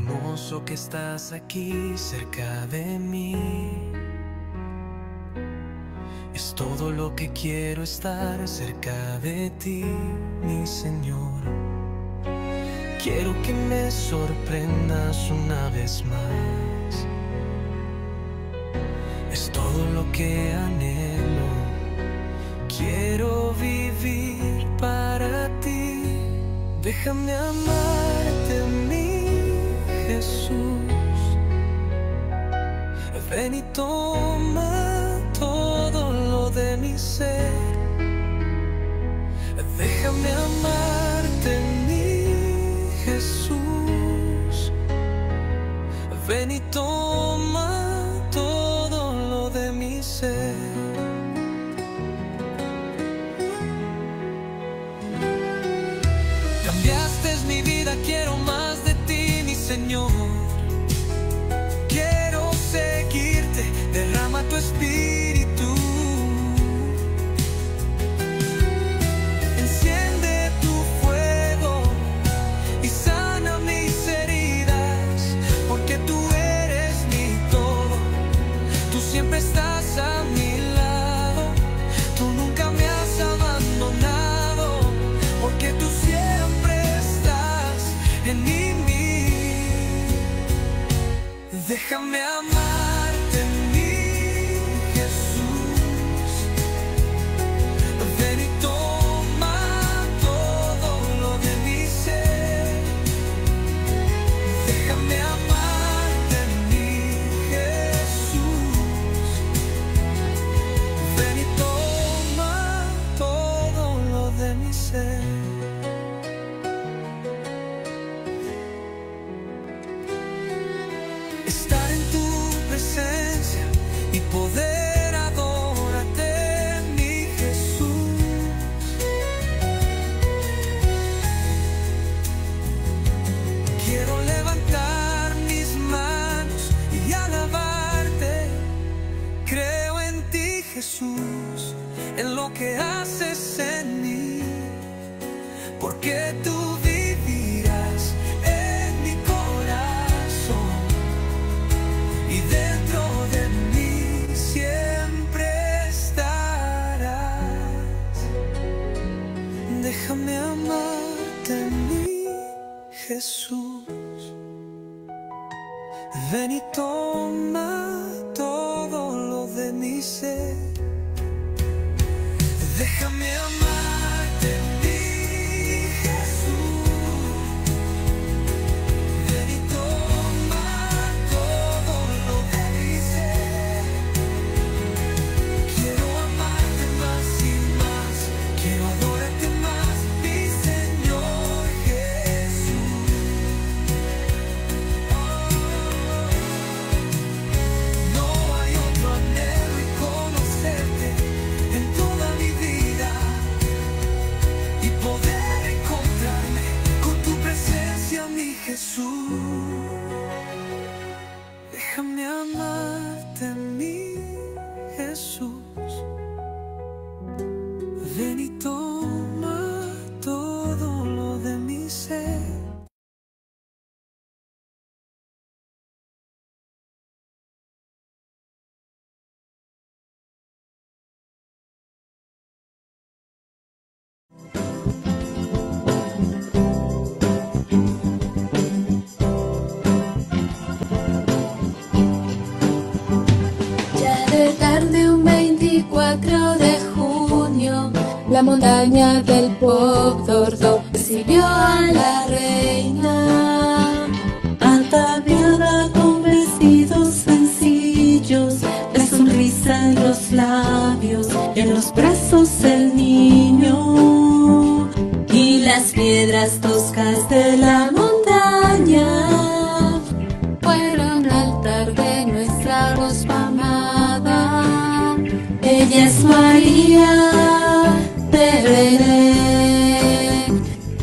hermoso que estás aquí cerca de mí. Es todo lo que quiero, estar cerca de ti, mi Señor. Quiero que me sorprendas una vez más. Es todo lo que anhelo. Quiero vivir para ti. Déjame amarte, mi Jesús. Ven y toma todo lo de mi ser. Déjame amarte, mi Jesús. Ven y toma todo lo de mi ser. Cambiaste mi vida, quiero más de ti, mi Señor. Quiero seguirte, derrama tu espíritu. Enciende tu fuego y sana mis heridas, porque tú eres mi todo. Tú siempre estás a mi lado, tú nunca me has abandonado, porque tú siempre estás en mí. Déjame amarte, mi Jesús. Ven y toma todo lo de mi ser. Déjame amarte, mi Jesús. Ven y toma todo lo de mi ser. Estar en tu presencia y poder adorarte, mi Jesús. Quiero levantar mis manos y alabarte. Creo en ti, Jesús, en lo que haces en mí, porque tú vivirás en mi corazón y dentro de mí siempre estarás. Déjame amarte, mi Jesús. Ven y toma todo lo de mi ser. Déjame amarte, mi Jesús. Ven y toma todo lo de mi ser. Quiero amarte más y más, quiero adorarte más, mi Señor Jesús. No hay otro anhelo y conocerte en toda mi vida y poder encontrarme con tu presencia, mi Jesús. Déjame amarte, mi Jesús. Ven y toma todo lo de mi ser. Ya de tarde, un 24 de junio, la montaña del Pop d'Ordo recibió a la reina, ataviada con vestidos sencillos, de sonrisa en los labios y en los brazos el niño, y las piedras toscas de la montaña fueron altar de nuestra rospa amada. Ella es María de Belén,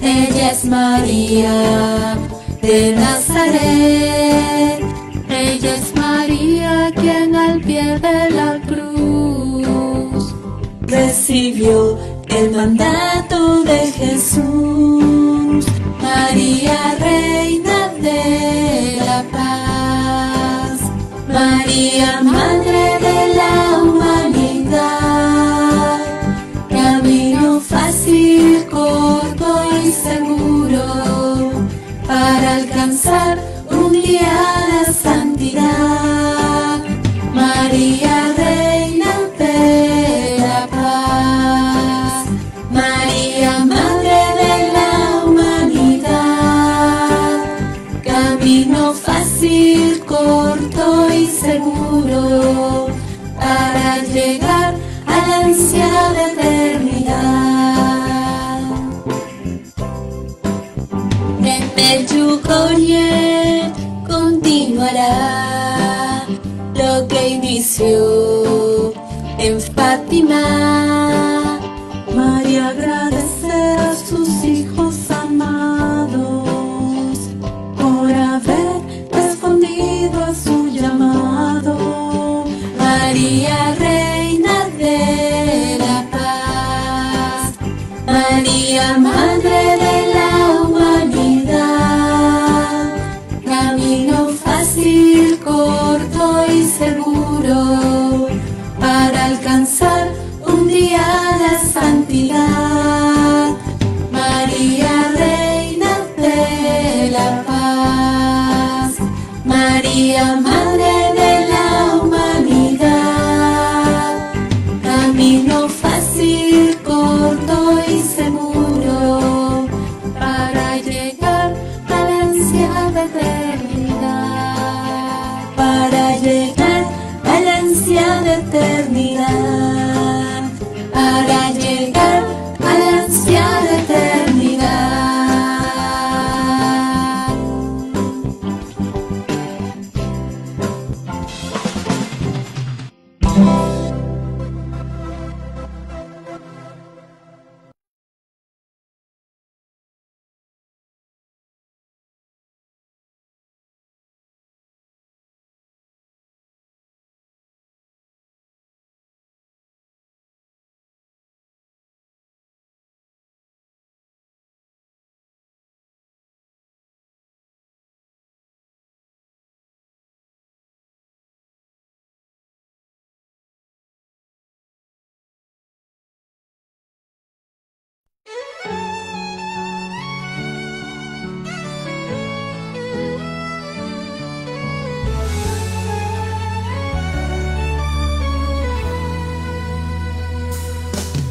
ella es María de Nazaret, ella es María quien al pie de la cruz recibió el mandato de Jesús. María, reina de María, Madre de la humanidad, camino fácil, corto y seguro para alcanzar un día la santidad. María, Reina de la paz, María, Madre de la humanidad, camino fácil, corto y seguro para llegar a la ansiada eternidad. En Medjugorje continuará lo que inició en Fátima. María agradecer a sus hijos amados por haber respondido a su llamado. María, Reina de la paz, María, Madre de la humanidad, camino fácil, corto y seguro para alcanzar un día la santidad. María, Reina de la paz, María, Madre de la humanidad, camino fácil, corto y seguro para llegar a la ansiada eternidad, para llegar a la ansiada eternidad, para llegar a la ansiada eternidad.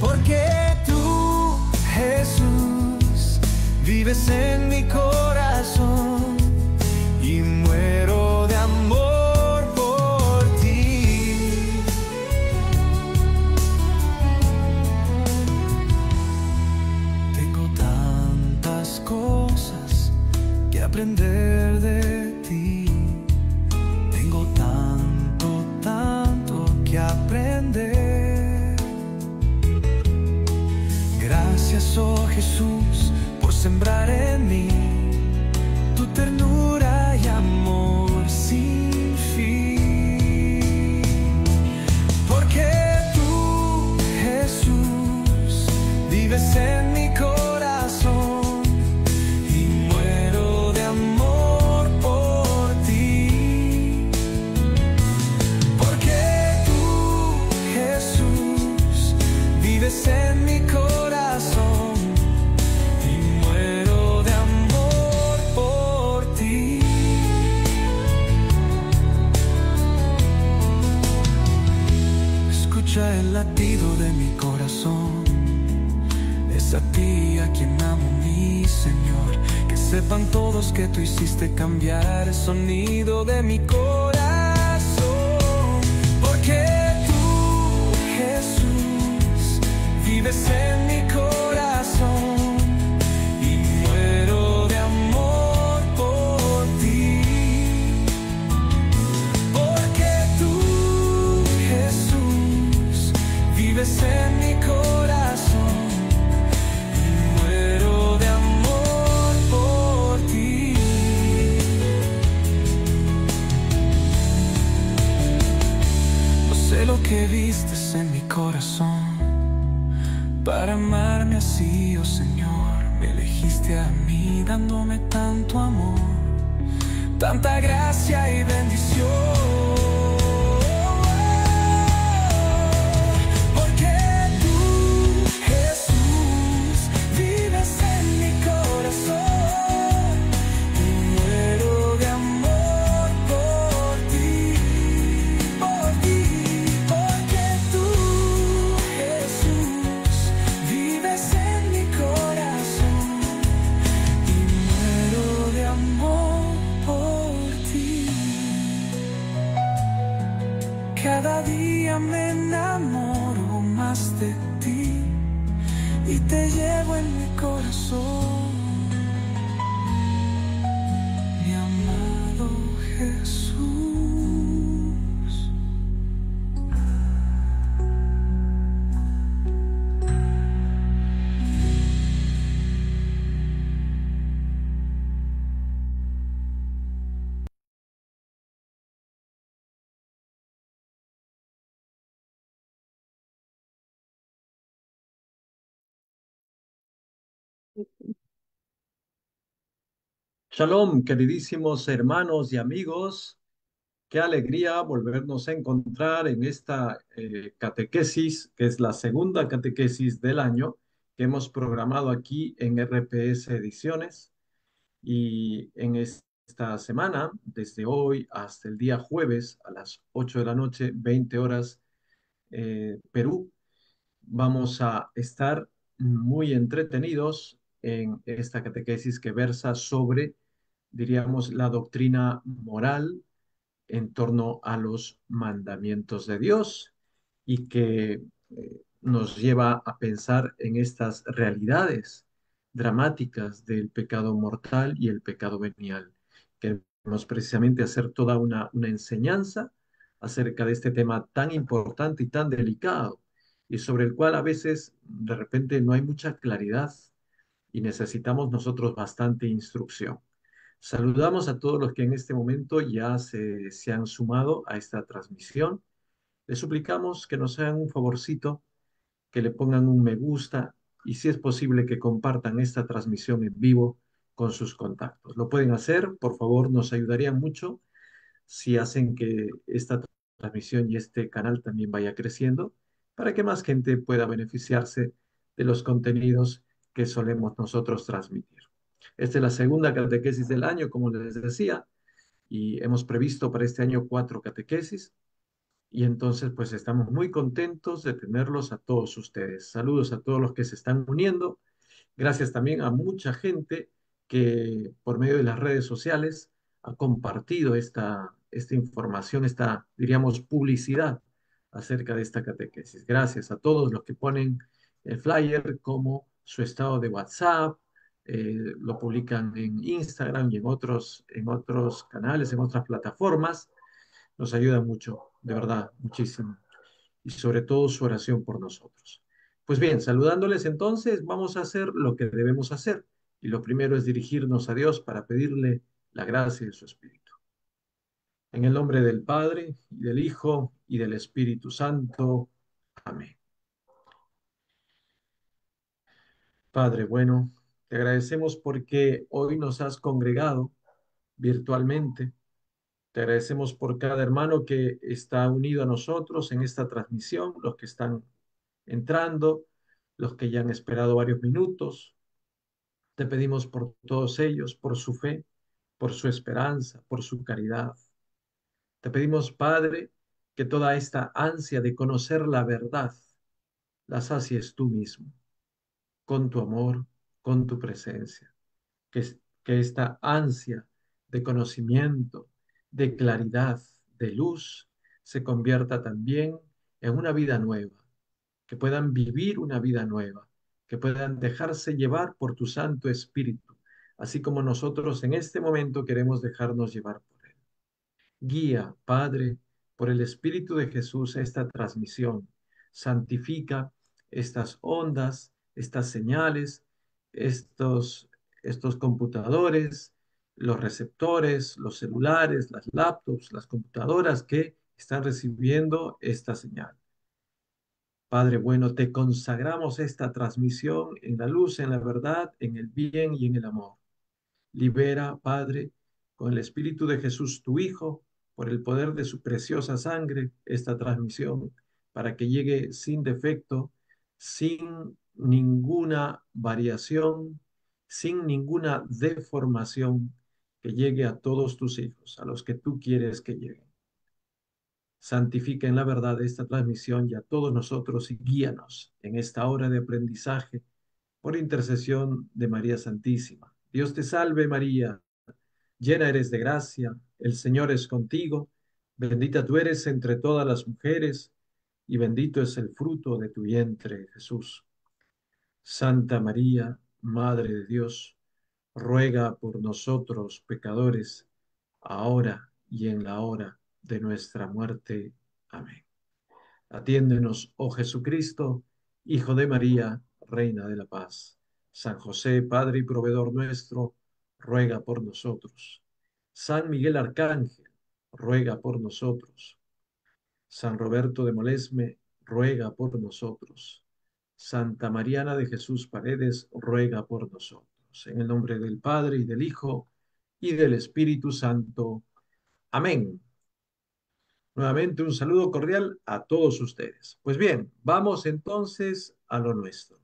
Porque tú, Jesús, vives en mi corazón y muero de amor por ti. Tengo tantas cosas que aprender de ti. Tengo tanto que aprender. Gracias, oh Jesús, por sembrar en mí tu ternura y amor sin fin. Porque tú, Jesús, vives en mi corazón y muero de amor por ti. Porque tú, Jesús, vives en mi corazón y muero de amor por ti. Escucha el latido de mi corazón, es a ti a quien amo, mi Señor. Que sepan todos que tú hiciste cambiar el sonido de mi corazón. Porque tú, Jesús, vives en mi corazón y muero de amor por ti. Porque tú, Jesús, vives en mi corazón y muero de amor por ti. No sé lo que vistes en mi corazón para amarme así, oh Señor. Me elegiste a mí dándome tanto amor, tanta gracia y bendición. Cada día me enamoro más de ti y te llevo en mi corazón, mi amado Jesús. Shalom, queridísimos hermanos y amigos. Qué alegría volvernos a encontrar en esta catequesis, que es la segunda catequesis del año que hemos programado aquí en RPS Ediciones. Y en esta semana, desde hoy hasta el día jueves a las 8 de la noche, 20 horas, Perú, vamos a estar muy entretenidos en esta catequesis que versa sobre, diríamos, la doctrina moral en torno a los mandamientos de Dios y que nos lleva a pensar en estas realidades dramáticas del pecado mortal y el pecado venial. Queremos precisamente hacer toda una enseñanza acerca de este tema tan importante y tan delicado y sobre el cual a veces de repente no hay mucha claridad y necesitamos nosotros bastante instrucción. Saludamos a todos los que en este momento ya se han sumado a esta transmisión. Les suplicamos que nos hagan un favorcito, que le pongan un me gusta y si es posible que compartan esta transmisión en vivo con sus contactos. Lo pueden hacer, por favor, nos ayudaría mucho si hacen que esta transmisión y este canal también vaya creciendo para que más gente pueda beneficiarse de los contenidos que solemos nosotros transmitir. Esta es la segunda catequesis del año, como les decía, y hemos previsto para este año 4 catequesis. Y entonces, pues estamos muy contentos de tenerlos a todos ustedes. Saludos a todos los que se están uniendo. Gracias también a mucha gente que por medio de las redes sociales ha compartido esta información, esta, diríamos, publicidad acerca de esta catequesis. Gracias a todos los que ponen el flyer como su estado de WhatsApp, lo publican en Instagram y en otros canales, en otras plataformas. Nos ayuda mucho, de verdad, muchísimo. Y sobre todo su oración por nosotros. Pues bien, saludándoles entonces, vamos a hacer lo que debemos hacer. Y lo primero es dirigirnos a Dios para pedirle la gracia de su Espíritu. En el nombre del Padre, y del Hijo, y del Espíritu Santo. Amén. Padre bueno, te agradecemos porque hoy nos has congregado virtualmente. Te agradecemos por cada hermano que está unido a nosotros en esta transmisión, los que están entrando, los que ya han esperado varios minutos. Te pedimos por todos ellos, por su fe, por su esperanza, por su caridad. Te pedimos, Padre, que toda esta ansia de conocer la verdad la sacies tú mismo, con tu amor, con tu presencia. Que esta ansia de conocimiento, de claridad, de luz, se convierta también en una vida nueva, que puedan vivir una vida nueva, que puedan dejarse llevar por tu Santo Espíritu, así como nosotros en este momento queremos dejarnos llevar por él. Guía, Padre, por el Espíritu de Jesús esta transmisión. Santifica estas ondas, estas señales, estos, estos computadores, los receptores, los celulares, las laptops, las computadoras que están recibiendo esta señal. Padre bueno, te consagramos esta transmisión en la luz, en la verdad, en el bien y en el amor. Libera, Padre, con el Espíritu de Jesús, tu Hijo, por el poder de su preciosa sangre, esta transmisión, para que llegue sin defecto, sin ninguna variación, sin ninguna deformación, que llegue a todos tus hijos, a los que tú quieres que lleguen. Santifica en la verdad esta transmisión y a todos nosotros y guíanos en esta hora de aprendizaje por intercesión de María Santísima. Dios te salve María, llena eres de gracia, el Señor es contigo, Bendita tú eres entre todas las mujeres, y bendito es el fruto de tu vientre, Jesús. Santa María, Madre de Dios, ruega por nosotros pecadores, ahora y en la hora de nuestra muerte. Amén. Atiéndenos, oh Jesucristo, Hijo de María, Reina de la Paz. San José, Padre y proveedor nuestro, ruega por nosotros. San Miguel Arcángel, ruega por nosotros. San Roberto de Molesme, ruega por nosotros. Santa Mariana de Jesús Paredes, ruega por nosotros. En el nombre del Padre y del Hijo y del Espíritu Santo. Amén. Nuevamente un saludo cordial a todos ustedes. Pues bien, vamos entonces a lo nuestro.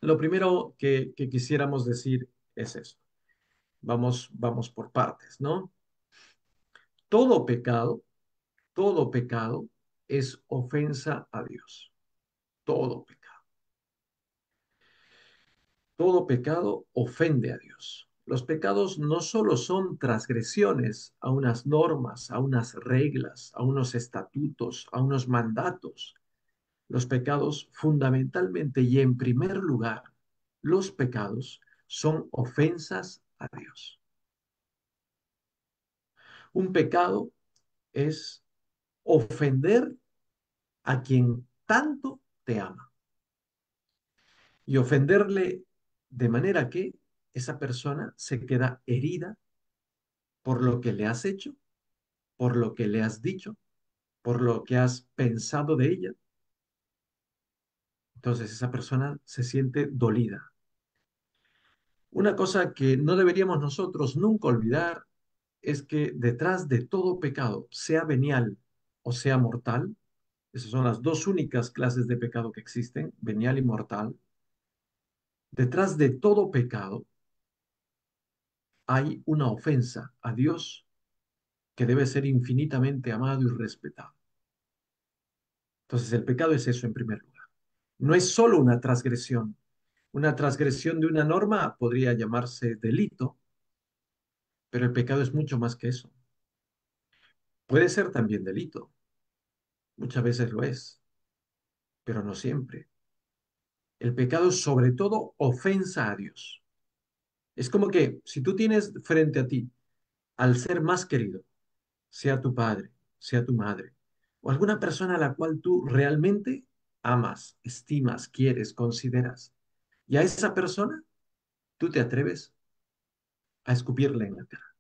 Lo primero que quisiéramos decir es esto. Vamos por partes, ¿no? Todo pecado, todo pecado es ofensa a Dios. Todo pecado. Todo pecado ofende a Dios. Los pecados no solo son transgresiones a unas normas, a unas reglas, a unos estatutos, a unos mandatos. Los pecados fundamentalmente y en primer lugar, los pecados son ofensas a Dios. Un pecado es ofender a quien tanto te ama y ofenderle de manera que esa persona se queda herida por lo que le has hecho, por lo que le has dicho, por lo que has pensado de ella. Entonces esa persona se siente dolida. Una cosa que no deberíamos nosotros nunca olvidar es que detrás de todo pecado, sea venial o sea mortal, esas son las dos únicas clases de pecado que existen, venial y mortal, detrás de todo pecado hay una ofensa a Dios que debe ser infinitamente amado y respetado. Entonces el pecado es eso en primer lugar. No es solo una transgresión. Una transgresión de una norma podría llamarse delito, pero el pecado es mucho más que eso. Puede ser también delito, muchas veces lo es, pero no siempre. El pecado es sobre todo ofensa a Dios. Es como que si tú tienes frente a ti al ser más querido, sea tu padre, sea tu madre, o alguna persona a la cual tú realmente amas, estimas, quieres, consideras, y a esa persona tú te atreves a escupirle en la cara.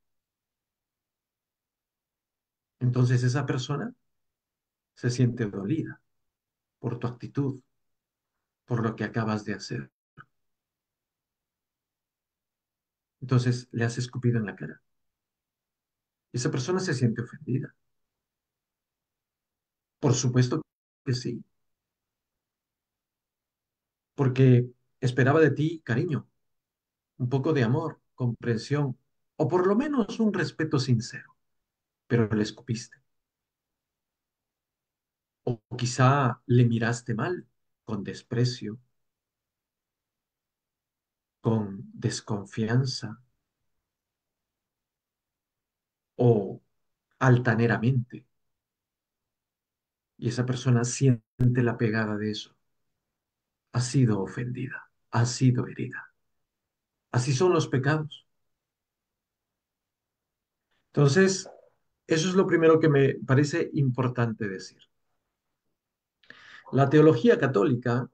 Entonces esa persona se siente dolida por tu actitud, por lo que acabas de hacer. Entonces le has escupido en la cara. Esa persona se siente ofendida. Por supuesto que sí, porque esperaba de ti cariño, un poco de amor, comprensión, o por lo menos un respeto sincero, pero le escupiste. O quizá le miraste mal, con desprecio, con desconfianza o altaneramente. Y esa persona siente la pegada de eso. Ha sido ofendida, ha sido herida. Así son los pecados. Entonces, eso es lo primero que me parece importante decir. La teología católica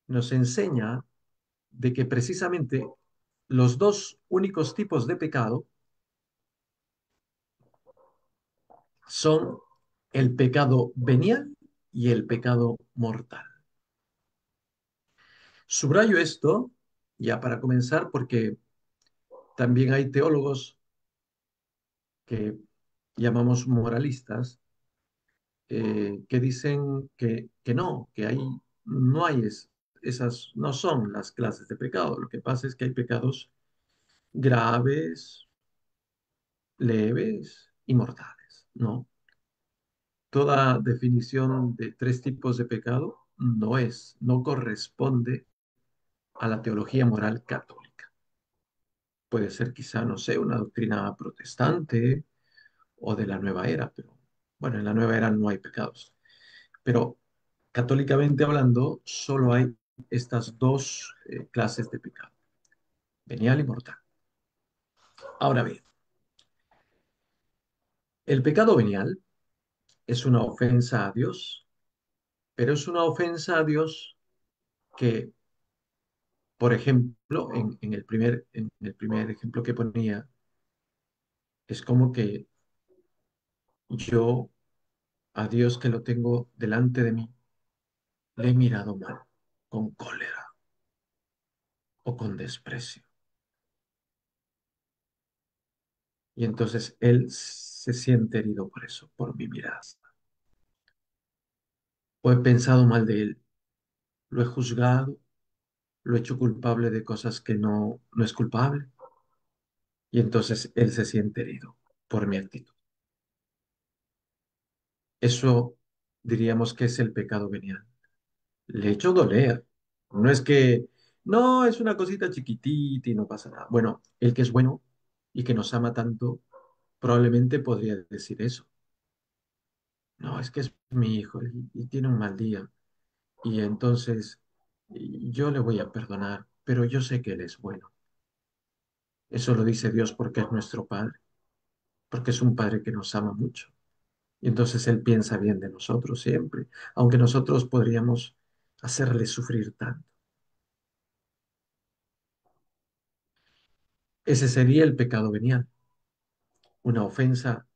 nos enseña de que precisamente los dos únicos tipos de pecado son el pecado venial y el pecado mortal. Subrayo esto ya para comenzar porque también hay teólogos que llamamos moralistas que dicen que no, que ahí no hay esas, no son las clases de pecado. Lo que pasa es que hay pecados graves, leves y mortales, ¿no? Toda definición de tres tipos de pecado no corresponde a la teología moral católica. Puede ser quizá, no sé, una doctrina protestante o de la nueva era, pero bueno, en la nueva era no hay pecados. Pero católicamente hablando, solo hay estas dos clases de pecado, venial y mortal. Ahora bien, el pecado venial es una ofensa a Dios, pero es una ofensa a Dios que, por ejemplo, en el primer ejemplo que ponía, es como que yo a Dios que lo tengo delante de mí, le he mirado mal, con cólera o con desprecio. Y entonces Él se siente herido por eso, por mi mirada. O he pensado mal de Él, lo he juzgado, lo he hecho culpable de cosas que no es culpable. Y entonces Él se siente herido por mi actitud. Eso diríamos que es el pecado venial. Le he hecho doler. No es que, no, es una cosita chiquitita y no pasa nada. Bueno, el que es bueno y que nos ama tanto, probablemente podría decir eso. No, es que es mi hijo y tiene un mal día. Y entonces yo le voy a perdonar, pero yo sé que Él es bueno. Eso lo dice Dios porque es nuestro Padre, porque es un Padre que nos ama mucho. Y entonces Él piensa bien de nosotros siempre, aunque nosotros podríamos hacerle sufrir tanto. Ese sería el pecado venial, una ofensa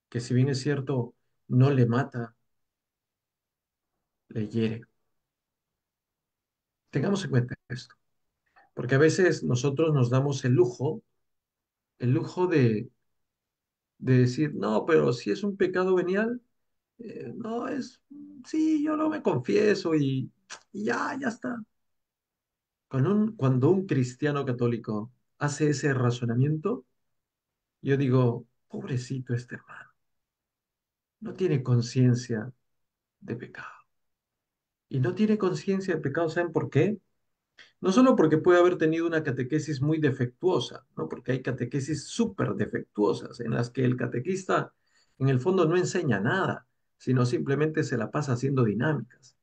que si bien es cierto, no le mata, le hiere. Tengamos en cuenta esto, porque a veces nosotros nos damos el lujo de decir, no, pero si es un pecado venial, no es, sí, yo no me confieso y ya está. Cuando un cristiano católico hace ese razonamiento, yo digo, pobrecito este hermano, no tiene conciencia de pecado. Y no tiene conciencia de pecado, ¿saben por qué? No solo porque puede haber tenido una catequesis muy defectuosa, ¿no? Porque hay catequesis súper defectuosas en las que el catequista en el fondo no enseña nada, sino simplemente se la pasa haciendo dinámicas.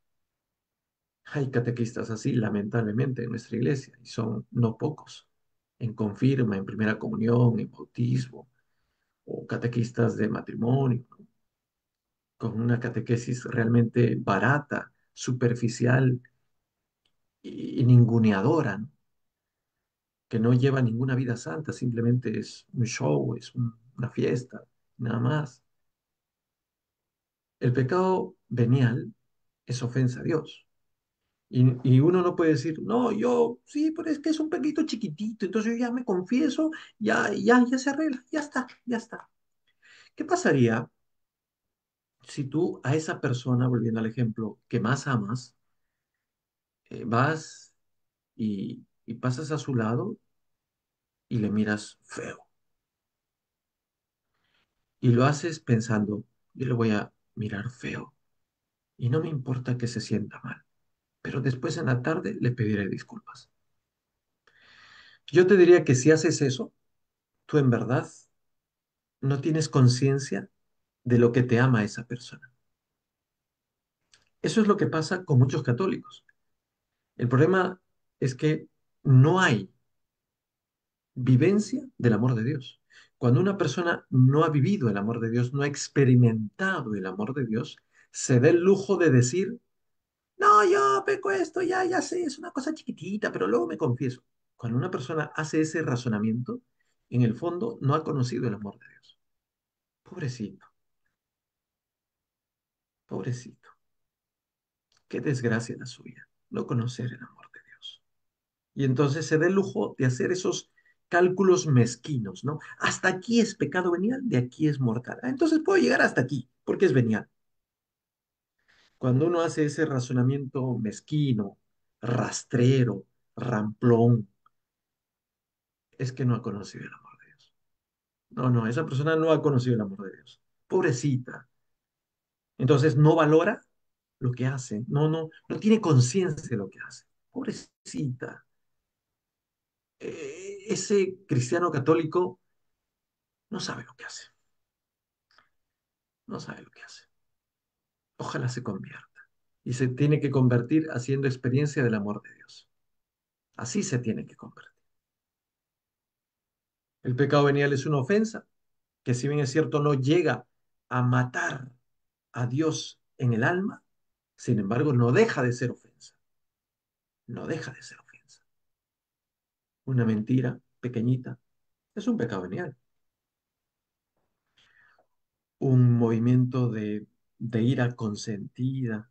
Hay catequistas así, lamentablemente, en nuestra iglesia, y son no pocos, en confirma, en primera comunión, en bautismo, o catequistas de matrimonio, ¿no? Con una catequesis realmente barata, superficial y ninguneadora, ¿no? Que no lleva ninguna vida santa, simplemente es un show, una fiesta, nada más. El pecado venial es ofensa a Dios. Y uno no puede decir, no, yo sí, pero es que es un pequito chiquitito, entonces yo ya me confieso, ya se arregla, ya está, ya está. ¿Qué pasaría si tú a esa persona, volviendo al ejemplo, que más amas, vas y pasas a su lado y le miras feo? Y lo haces pensando, yo le voy a mirar feo y no me importa que se sienta mal, pero después en la tarde le pediré disculpas. Yo te diría que si haces eso, tú en verdad no tienes conciencia de lo que te ama esa persona. Eso es lo que pasa con muchos católicos. El problema es que no hay vivencia del amor de Dios. Cuando una persona no ha vivido el amor de Dios, no ha experimentado el amor de Dios, se da el lujo de decir, no, yo peco esto, ya sé, es una cosa chiquitita, pero luego me confieso. Cuando una persona hace ese razonamiento, en el fondo no ha conocido el amor de Dios. Pobrecito, pobrecito. Qué desgracia la suya, no conocer el amor de Dios. Y entonces se da el lujo de hacer esos cálculos mezquinos, ¿no? Hasta aquí es pecado venial, de aquí es mortal. Ah, entonces puedo llegar hasta aquí, porque es venial. Cuando uno hace ese razonamiento mezquino, rastrero, ramplón, es que no ha conocido el amor de Dios. No, esa persona no ha conocido el amor de Dios. Pobrecita. Entonces no valora lo que hace, no tiene conciencia de lo que hace. Pobrecita. Ese cristiano católico no sabe lo que hace. No sabe lo que hace. Ojalá se convierta. Y se tiene que convertir haciendo experiencia del amor de Dios. Así se tiene que convertir. El pecado venial es una ofensa que si bien es cierto no llega a matar a Dios en el alma, sin embargo no deja de ser ofensa. No deja de ser ofensa. Una mentira pequeñita es un pecado venial. Un movimiento de ira consentida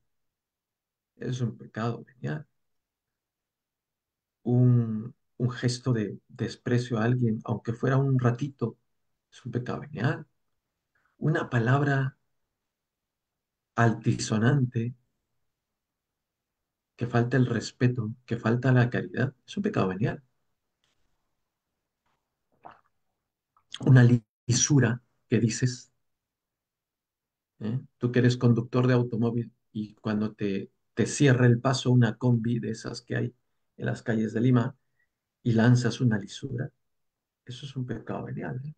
es un pecado venial. Un gesto de desprecio a alguien, aunque fuera un ratito, es un pecado venial. Una palabra altisonante, que falta el respeto, que falta la caridad, es un pecado venial. Una lisura que dices, ¿eh? Tú que eres conductor de automóvil y cuando te cierra el paso una combi de esas que hay en las calles de Lima y lanzas una lisura, eso es un pecado venial, ¿eh?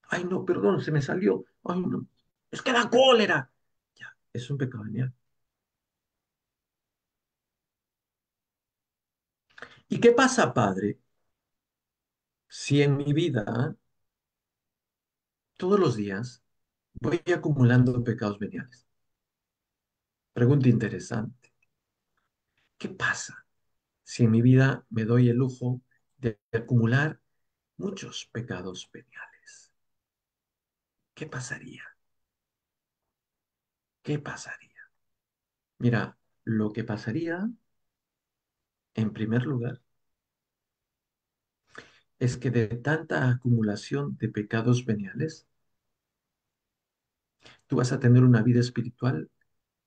Ay, no, perdón, se me salió. Ay, no, es que da cólera. Ya, es un pecado venial. ¿Y qué pasa, padre, si en mi vida, todos los días, voy acumulando pecados veniales? Pregunta interesante. ¿Qué pasa si en mi vida me doy el lujo de acumular muchos pecados veniales? ¿Qué pasaría? ¿Qué pasaría? Mira, lo que pasaría, en primer lugar, es que de tanta acumulación de pecados veniales, tú vas a tener una vida espiritual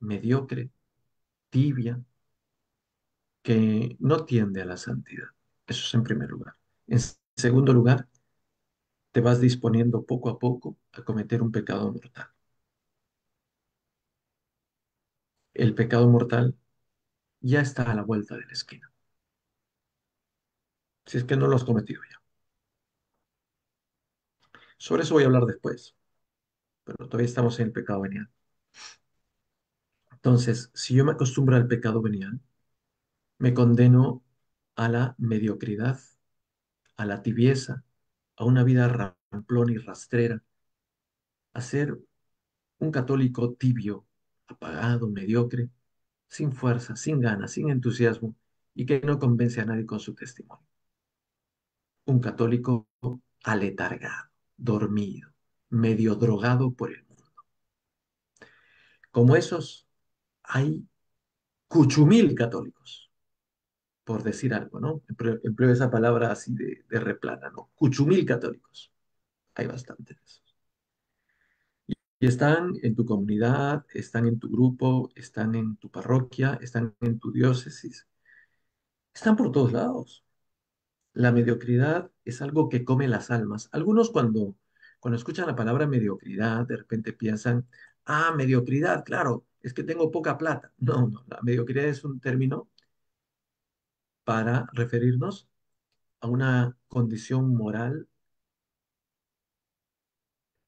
mediocre, tibia, que no tiende a la santidad. Eso es en primer lugar. En segundo lugar, te vas disponiendo poco a poco a cometer un pecado mortal. El pecado mortal ya está a la vuelta de la esquina, si es que no lo has cometido ya. Sobre eso voy a hablar después, pero todavía estamos en el pecado venial. Entonces, si yo me acostumbro al pecado venial, me condeno a la mediocridad, a la tibieza, a una vida ramplona y rastrera, a ser un católico tibio, apagado, mediocre, sin fuerza, sin ganas, sin entusiasmo y que no convence a nadie con su testimonio. Un católico aletargado, dormido, medio drogado por el mundo. Como esos hay cuchumil católicos, por decir algo, ¿no? Empleo esa palabra así de replana, ¿no? Cuchumil católicos. Hay bastantes. Y están en tu comunidad, están en tu grupo, están en tu parroquia, están en tu diócesis, están por todos lados. La mediocridad es algo que come las almas. Algunos cuando escuchan la palabra mediocridad, de repente piensan, ah, mediocridad, claro, es que tengo poca plata. No, no, la mediocridad es un término para referirnos a una condición moral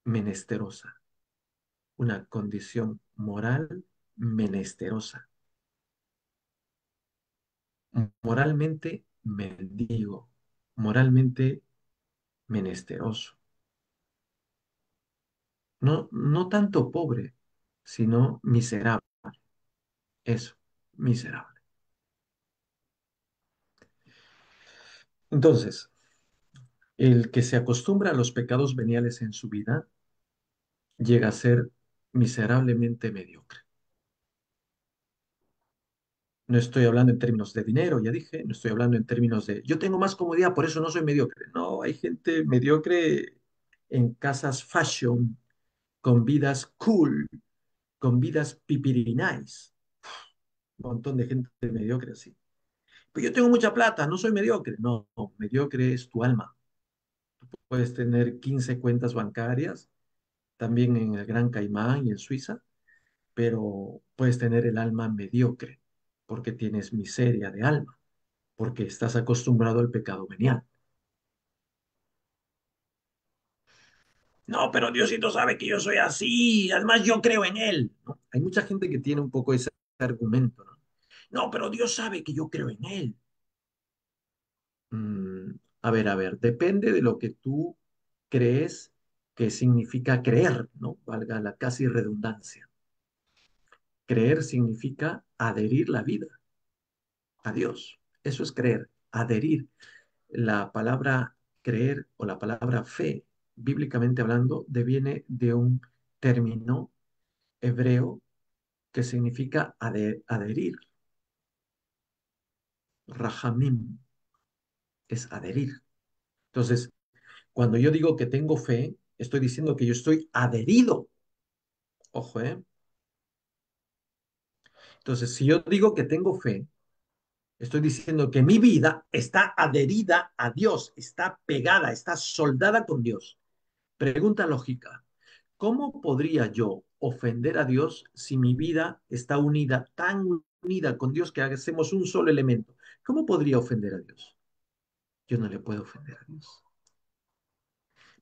menesterosa, una condición moral menesterosa, moralmente mendigo, moralmente menesteroso. No, no tanto pobre, sino miserable. Eso, miserable. Entonces, el que se acostumbra a los pecados veniales en su vida llega a ser miserablemente mediocre. No estoy hablando en términos de dinero, ya dije, no estoy hablando en términos de yo tengo más comodidad, por eso no soy mediocre. No, hay gente mediocre en casas fashion, con vidas cool, con vidas pipirinais. Un montón de gente mediocre así. Pero yo tengo mucha plata, no soy mediocre. No, no, mediocre es tu alma. Puedes tener 15 cuentas bancarias, también en el Gran Caimán y en Suiza, pero puedes tener el alma mediocre porque tienes miseria de alma, porque estás acostumbrado al pecado venial. No, pero Diosito sabe que yo soy así, además yo creo en Él, ¿no? Hay mucha gente que tiene un poco ese argumento, ¿no? No, pero Dios sabe que yo creo en Él. Mm, a ver, depende de lo que tú crees que significa creer, ¿no? Valga la casi redundancia. Creer significa adherir la vida a Dios. Eso es creer, adherir. La palabra creer o la palabra fe, bíblicamente hablando, deviene de un término hebreo que significa adherir. Rahamim es adherir. Entonces, cuando yo digo que tengo fe, estoy diciendo que yo estoy adherido. Ojo, ¿eh? Entonces, si yo digo que tengo fe, estoy diciendo que mi vida está adherida a Dios, está pegada, está soldada con Dios. Pregunta lógica. ¿Cómo podría yo ofender a Dios si mi vida está unida, tan unida con Dios que hacemos un solo elemento? ¿Cómo podría ofender a Dios? Yo no le puedo ofender a Dios,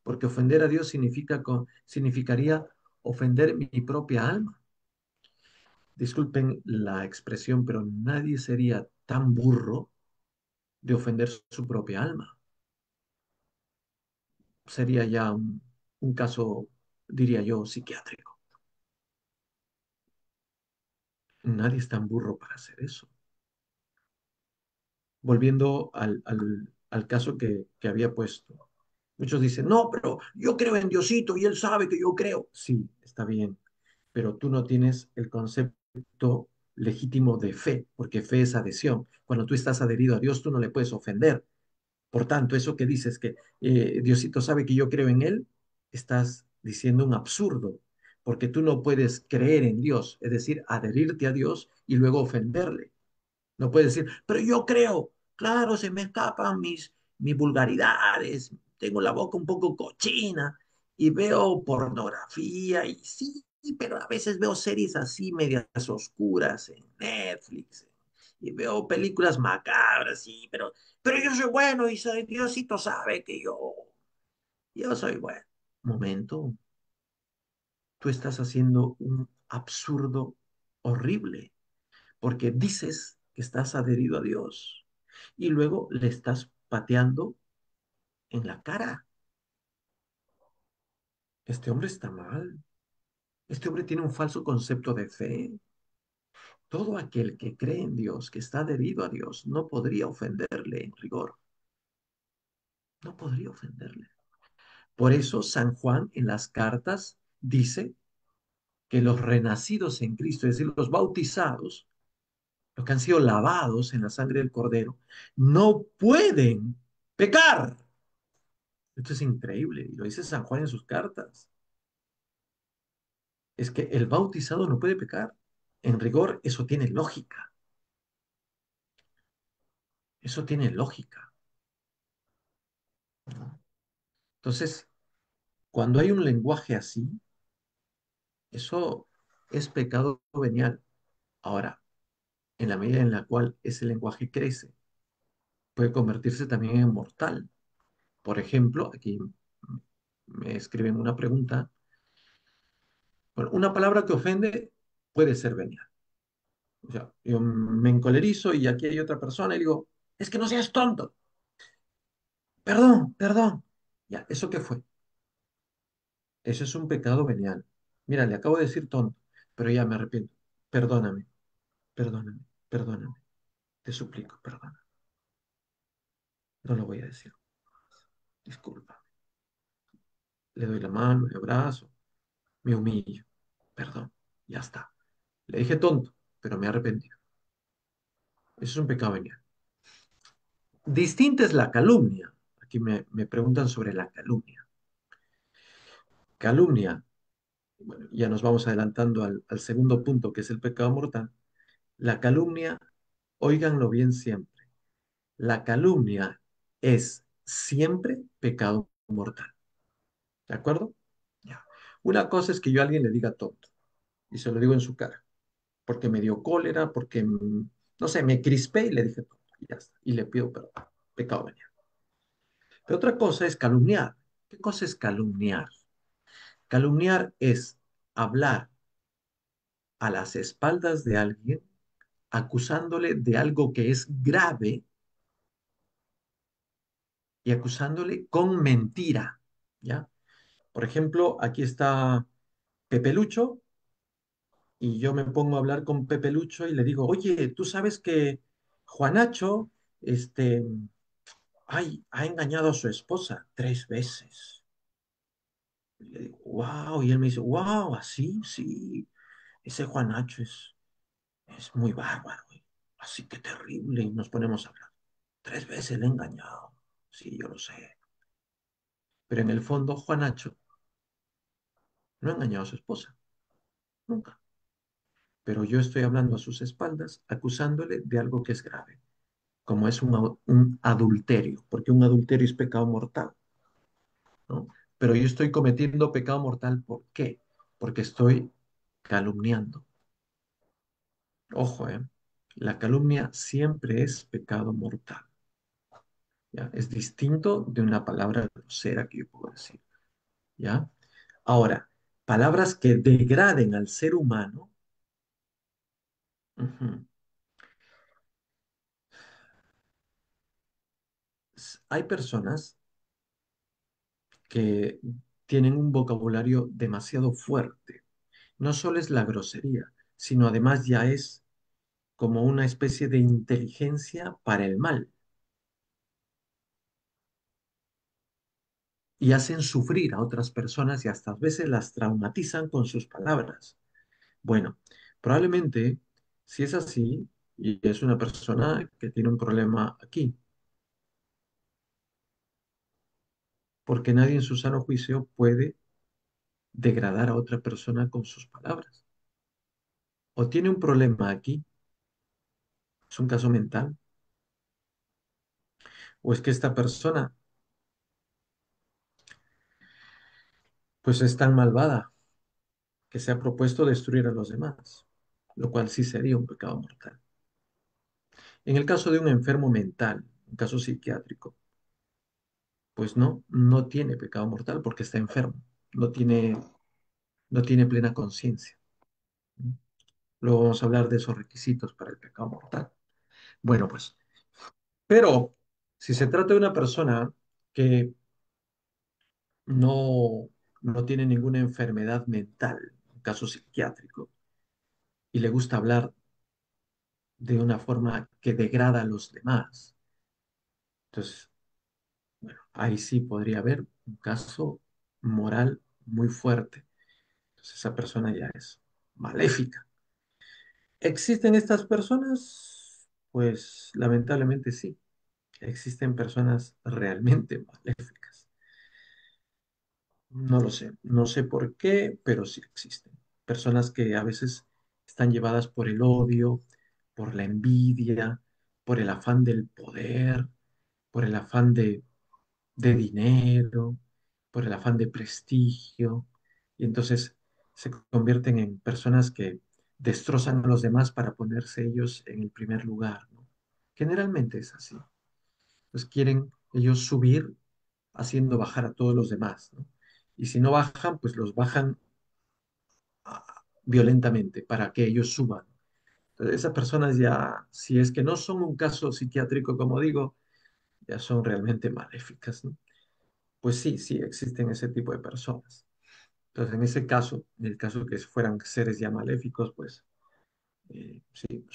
porque ofender a Dios significaría ofender mi propia alma. Disculpen la expresión, pero nadie sería tan burro de ofender su propia alma. Sería ya un caso, diría yo, psiquiátrico. Nadie es tan burro para hacer eso. Volviendo al caso que había puesto. Muchos dicen, no, pero yo creo en Diosito y él sabe que yo creo. Sí, está bien, pero tú no tienes el concepto legítimo de fe, porque fe es adhesión. Cuando tú estás adherido a Dios, tú no le puedes ofender. Por tanto, eso que dices que Diosito sabe que yo creo en él, estás diciendo un absurdo, porque tú no puedes creer en Dios, es decir, adherirte a Dios y luego ofenderle. No puedes decir, pero yo creo, claro, se me escapan mis vulgaridades, tengo la boca un poco cochina y veo pornografía y sí, pero a veces veo series así medias oscuras en Netflix y veo películas macabras, sí, pero yo soy bueno y soy, Diosito sabe que yo soy bueno. Momento, tú estás haciendo un absurdo horrible porque dices que estás adherido a Dios y luego le estás pateando en la cara. Este hombre está mal. Este hombre tiene un falso concepto de fe. Todo aquel que cree en Dios, que está adherido a Dios, no podría ofenderle en rigor. No podría ofenderle. Por eso San Juan en las cartas dice que los renacidos en Cristo, es decir, los bautizados, los que han sido lavados en la sangre del Cordero, no pueden pecar. Esto es increíble, y lo dice San Juan en sus cartas. Es que el bautizado no puede pecar. En rigor, eso tiene lógica. Eso tiene lógica, ¿no? Entonces, cuando hay un lenguaje así, eso es pecado venial. Ahora, en la medida en la cual ese lenguaje crece, puede convertirse también en mortal. Por ejemplo, aquí me escriben una pregunta. Bueno, una palabra que ofende puede ser venial. O sea, yo me encolerizo y aquí hay otra persona y digo, es que no seas tonto. Perdón, perdón. Ya, ¿eso qué fue? Eso es un pecado venial. Mira, le acabo de decir tonto, pero ya me arrepiento. Perdóname, perdóname, perdóname. Te suplico, perdona. No lo voy a decir. Disculpa. Le doy la mano, le abrazo, me humillo. Perdón, ya está. Le dije tonto, pero me he arrepentido. Eso es un pecado venial. Distinta es la calumnia. Aquí me preguntan sobre la calumnia. Calumnia, bueno, ya nos vamos adelantando al segundo punto, que es el pecado mortal. La calumnia, óiganlo bien siempre, la calumnia es siempre pecado mortal. ¿De acuerdo? Ya. Una cosa es que yo a alguien le diga tonto, y se lo digo en su cara, porque me dio cólera, porque, no sé, me crispé y le dije tonto, y ya está, y le pido perdón. Pecado venial. Pero otra cosa es calumniar. ¿Qué cosa es calumniar? Calumniar es hablar a las espaldas de alguien, acusándole de algo que es grave y acusándole con mentira, ¿ya? Por ejemplo, aquí está Pepe Lucho y yo me pongo a hablar con Pepe Lucho y le digo, oye, ¿tú sabes que Juanacho, este, ay, ha engañado a su esposa 3 veces? Y le digo, wow, y él me dice, wow, así, sí, ese Juanacho es muy bárbaro, así que terrible, y nos ponemos a hablar. 3 veces le he engañado, sí, yo lo sé. Pero en el fondo, Juanacho no ha engañado a su esposa, nunca. Pero yo estoy hablando a sus espaldas, acusándole de algo que es grave, como es un adulterio, porque un adulterio es pecado mortal, ¿no? Pero yo estoy cometiendo pecado mortal, ¿por qué? Porque estoy calumniando. Ojo, ¿eh? La calumnia siempre es pecado mortal, ¿ya? Es distinto de una palabra grosera que yo puedo decir, ¿ya? Ahora, palabras que degraden al ser humano, ujú. Hay personas que tienen un vocabulario demasiado fuerte. No solo es la grosería, sino además ya es como una especie de inteligencia para el mal y hacen sufrir a otras personas y hasta a veces las traumatizan con sus palabras. Bueno, probablemente si es así y es una persona que tiene un problema aquí, porque nadie en su sano juicio puede degradar a otra persona con sus palabras. O tiene un problema aquí, es un caso mental, o es que esta persona pues es tan malvada que se ha propuesto destruir a los demás, lo cual sí sería un pecado mortal. En el caso de un enfermo mental, un caso psiquiátrico, pues no, no tiene pecado mortal porque está enfermo, no tiene, no tiene plena conciencia. Luego vamos a hablar de esos requisitos para el pecado mortal. Bueno, pues, pero si se trata de una persona que no tiene ninguna enfermedad mental, un caso psiquiátrico, y le gusta hablar de una forma que degrada a los demás, entonces, bueno, ahí sí podría haber un caso moral muy fuerte. Entonces, esa persona ya es maléfica. ¿Existen estas personas? Pues lamentablemente sí, existen personas realmente maléficas. No lo sé, no sé por qué, pero sí existen. Personas que a veces están llevadas por el odio, por la envidia, por el afán del poder, por el afán de dinero, por el afán de prestigio, y entonces se convierten en personas que destrozan a los demás para ponerse ellos en el primer lugar, ¿no? Generalmente es así. Pues quieren ellos subir haciendo bajar a todos los demás, ¿no? Y si no bajan, pues los bajan violentamente para que ellos suban. Entonces, esas personas ya, si es que no son un caso psiquiátrico, como digo, ya son realmente maléficas, ¿no? Pues sí, sí, existen ese tipo de personas. Entonces, en ese caso, en el caso que fueran seres ya maléficos, pues sí,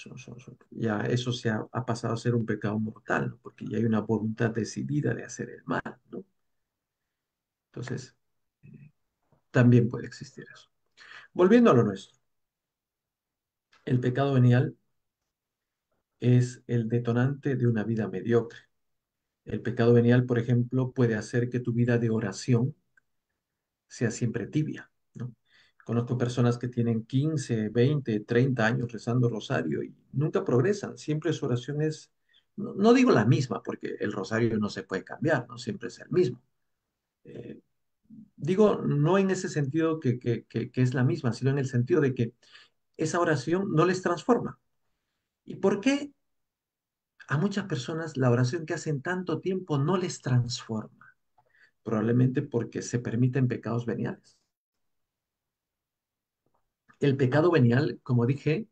ya eso ha pasado a ser un pecado mortal, ¿no? Porque ya hay una voluntad decidida de hacer el mal, ¿no? Entonces, eh, también puede existir eso. Volviendo a lo nuestro, el pecado venial es el detonante de una vida mediocre. El pecado venial, por ejemplo, puede hacer que tu vida de oración sea siempre tibia, ¿no? Conozco personas que tienen 15, 20, 30 años rezando rosario y nunca progresan. Siempre su oración es, no digo la misma, porque el rosario no se puede cambiar, no siempre es el mismo. Eh, Digo, no en ese sentido que es la misma, sino en el sentido de que esa oración no les transforma. ¿Y por qué a muchas personas la oración que hacen tanto tiempo no les transforma? Probablemente porque se permiten pecados veniales. El pecado venial, como dije,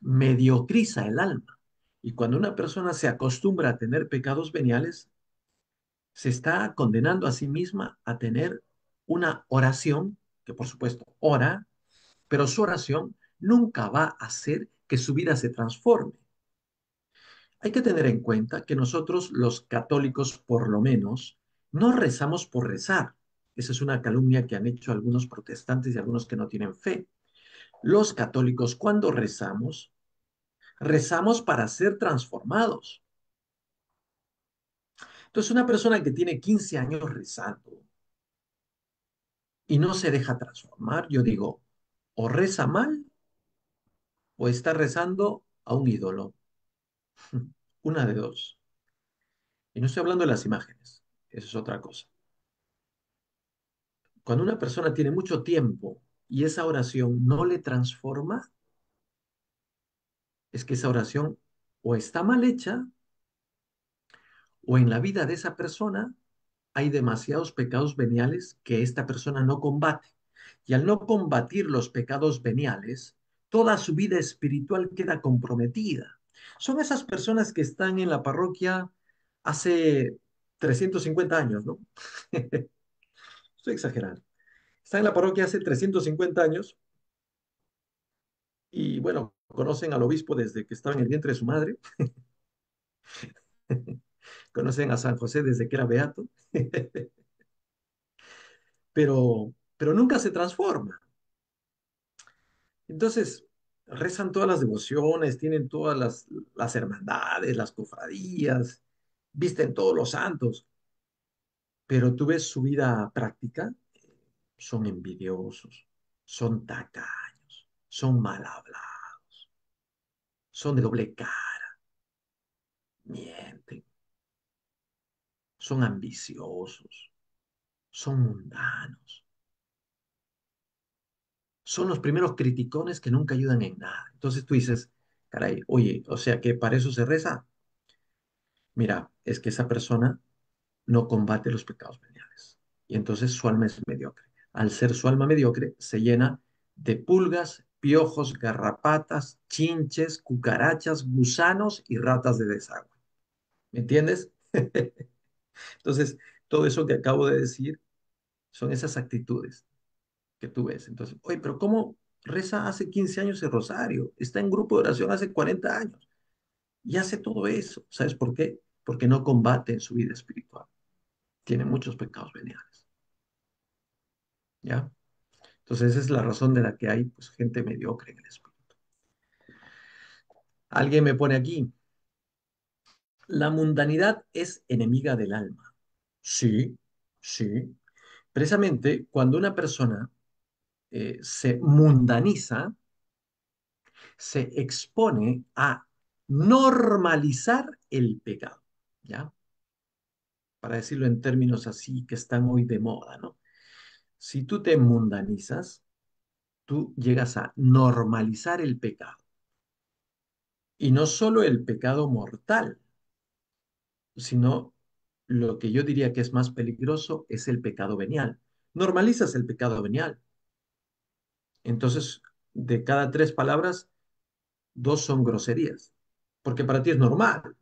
mediocriza el alma. Y cuando una persona se acostumbra a tener pecados veniales, se está condenando a sí misma a tener una oración, que por supuesto ora, pero su oración nunca va a hacer que su vida se transforme. Hay que tener en cuenta que nosotros los católicos, por lo menos, no rezamos por rezar. Esa es una calumnia que han hecho algunos protestantes y algunos que no tienen fe. Los católicos, cuando rezamos, rezamos para ser transformados. Entonces, una persona que tiene 15 años rezando y no se deja transformar, yo digo, o reza mal o está rezando a un ídolo. Una de dos. Y no estoy hablando de las imágenes, eso es otra cosa. Cuando una persona tiene mucho tiempo y esa oración no le transforma, es que esa oración o está mal hecha o en la vida de esa persona hay demasiados pecados veniales que esta persona no combate. Y al no combatir los pecados veniales, toda su vida espiritual queda comprometida. Son esas personas que están en la parroquia hace 350 años, ¿no? Estoy exagerando. Están en la parroquia hace 350 años y bueno, conocen al obispo desde que estaba en el vientre de su madre, conocen a San José desde que era beato, pero nunca se transforma. Entonces, rezan todas las devociones, tienen todas las hermandades, las cofradías, visten todos los santos, pero tú ves su vida práctica, son envidiosos, son tacaños, son mal hablados, son de doble cara, mienten, son ambiciosos, son mundanos, son los primeros criticones que nunca ayudan en nada. Entonces tú dices, caray, oye, o sea que para eso se reza. Mira, es que esa persona no combate los pecados veniales. Y entonces su alma es mediocre. Al ser su alma mediocre, se llena de pulgas, piojos, garrapatas, chinches, cucarachas, gusanos y ratas de desagüe. ¿Me entiendes? Entonces, todo eso que acabo de decir son esas actitudes que tú ves. Entonces, oye, pero ¿cómo reza hace 15 años el rosario? Está en grupo de oración hace 40 años y hace todo eso. ¿Sabes por qué? Porque no combate en su vida espiritual. Tiene muchos pecados veniales. ¿Ya? Entonces, esa es la razón de la que hay pues, gente mediocre en el espíritu. Alguien me pone aquí, la mundanidad es enemiga del alma. Sí, sí. Precisamente cuando una persona se mundaniza, se expone a normalizar el pecado, ¿ya? Para decirlo en términos así que están hoy de moda, ¿no? Si tú te mundanizas, tú llegas a normalizar el pecado. Y no solo el pecado mortal, sino lo que yo diría que es más peligroso es el pecado venial. Normalizas el pecado venial. Entonces, de cada tres palabras, dos son groserías, porque para ti es normal.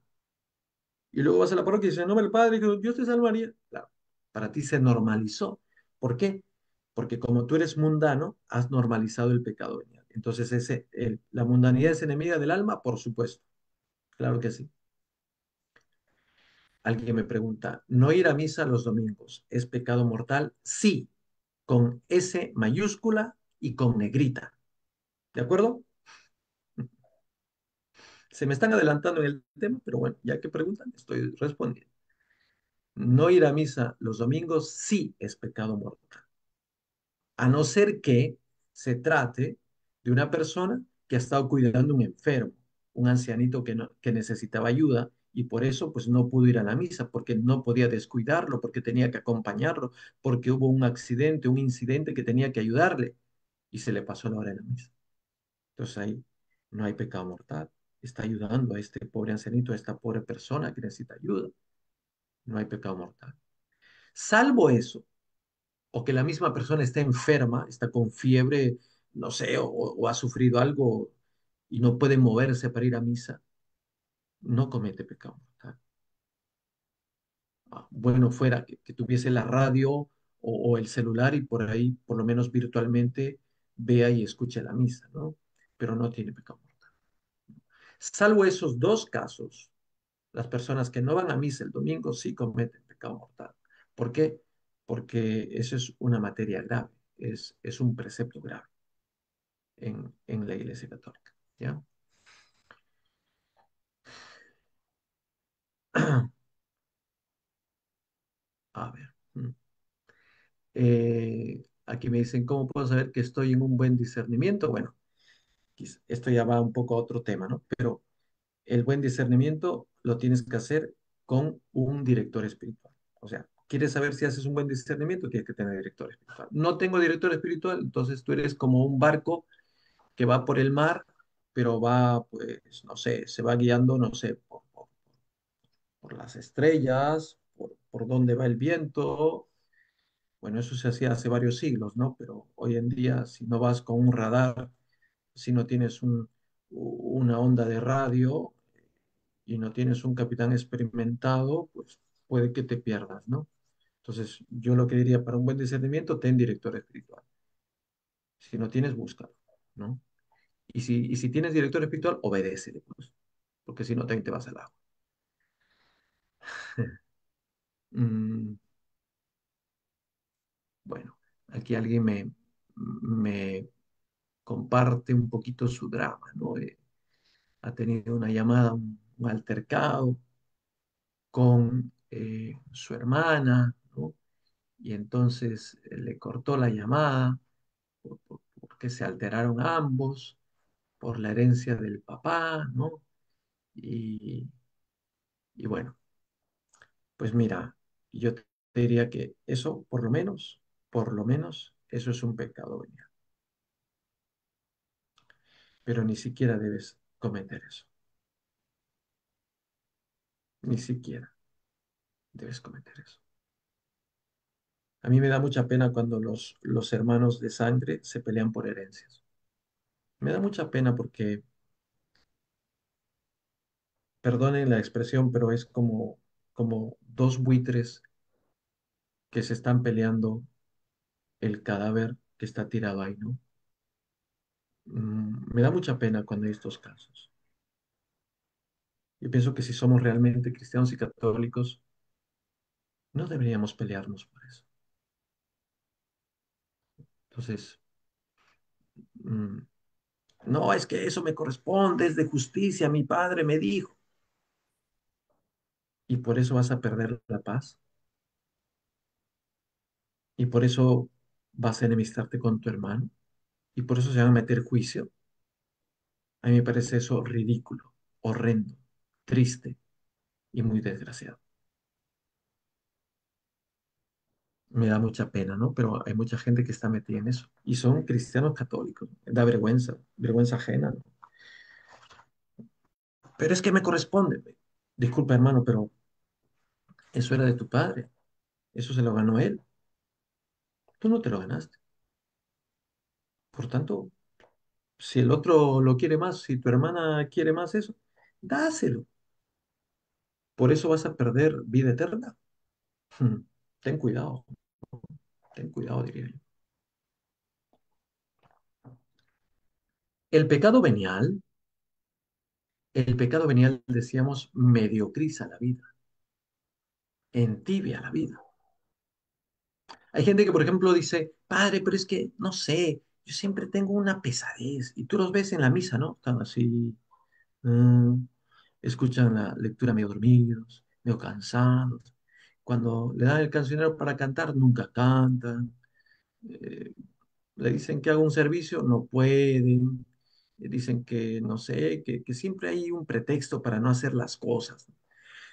Y luego vas a la parroquia y dices, no, el Padre, que Dios te salvaría. Claro, para ti se normalizó. ¿Por qué? Porque como tú eres mundano, has normalizado el pecado venial. Entonces, la mundanidad es enemiga del alma, por supuesto. Claro que sí. Alguien me pregunta, ¿no ir a misa los domingos es pecado mortal? Sí, con S mayúscula y con negrita. ¿De acuerdo? Se me están adelantando en el tema, pero bueno, ya que preguntan, estoy respondiendo. No ir a misa los domingos sí es pecado mortal, a no ser que se trate de una persona que ha estado cuidando a un enfermo, un ancianito que necesitaba ayuda y por eso pues no pudo ir a la misa, porque no podía descuidarlo, porque tenía que acompañarlo, porque hubo un accidente, un incidente que tenía que ayudarle y se le pasó la hora de la misa. Entonces ahí no hay pecado mortal. Está ayudando a este pobre ancianito, a esta pobre persona que necesita ayuda. No hay pecado mortal. Salvo eso, o que la misma persona está enferma, está con fiebre, no sé, o ha sufrido algo y no puede moverse para ir a misa, no comete pecado mortal. Bueno fuera que tuviese la radio o el celular y por ahí, por lo menos virtualmente, vea y escuche la misa, ¿no? Pero no tiene pecado mortal. Salvo esos dos casos, las personas que no van a misa el domingo sí cometen pecado mortal. ¿Por qué? Porque eso es una materia grave, es un precepto grave en la Iglesia Católica, ¿ya? A ver. Aquí me dicen, ¿cómo puedo saber que estoy en un buen discernimiento? Bueno, esto ya va un poco a otro tema, ¿no? Pero el buen discernimiento lo tienes que hacer con un director espiritual. O sea, ¿quieres saber si haces un buen discernimiento? Tienes que tener director espiritual. No tengo director espiritual, entonces tú eres como un barco que va por el mar, pero va, pues, no sé, se va guiando, no sé, por las estrellas, por dónde va el viento. Bueno, eso se hacía hace varios siglos, ¿no? Pero hoy en día, si no vas con un radar, si no tienes una onda de radio y no tienes un capitán experimentado, pues puede que te pierdas, ¿no? Entonces, yo lo que diría para un buen discernimiento, ten director espiritual. Si no tienes, búscalo, ¿no? Y si tienes director espiritual, obedécele, pues, porque si no, también te vas al agua. Mm, bueno, aquí alguien me comparte un poquito su drama, ¿no? Ha tenido una llamada, un altercado con su hermana, ¿no? Y entonces le cortó la llamada porque se alteraron ambos por la herencia del papá, ¿no? Y, y bueno, pues mira, yo te diría que eso, por lo menos, eso es un pecado venial, pero ni siquiera debes cometer eso, ni siquiera debes cometer eso. A mí me da mucha pena cuando los hermanos de sangre se pelean por herencias. Me da mucha pena porque, perdonen la expresión, pero es como dos buitres que se están peleando el cadáver que está tirado ahí, ¿no? Me da mucha pena cuando hay estos casos. Yo pienso que si somos realmente cristianos y católicos, no deberíamos pelearnos por eso. Entonces, mm, no, es que eso me corresponde, es de justicia, mi padre me dijo, y por eso vas a perder la paz. Y por eso vas a enemistarte con tu hermano y por eso se van a meter juicio. A mí me parece eso ridículo, horrendo, triste y muy desgraciado. Me da mucha pena, ¿no? Pero hay mucha gente que está metida en eso y son cristianos católicos. Da vergüenza, vergüenza ajena, ¿no? Pero es que me corresponde. Disculpa, hermano, pero eso era de tu padre. Eso se lo ganó él. Tú no te lo ganaste. Por tanto, si el otro lo quiere más, si tu hermana quiere más eso, dáselo. Por eso vas a perder vida eterna. Ten cuidado, ten cuidado, diría yo. El pecado venial, el pecado venial, decíamos, mediocriza la vida, entibia la vida. Hay gente que, por ejemplo, dice, padre, pero es que, no sé, yo siempre tengo una pesadez. Y tú los ves en la misa, ¿no? Están así, mm, escuchan la lectura medio dormidos, medio cansados. Cuando le dan el cancionero para cantar, nunca cantan. Eh, Le dicen que haga un servicio, no pueden. Dicen que, no sé, que siempre hay un pretexto para no hacer las cosas.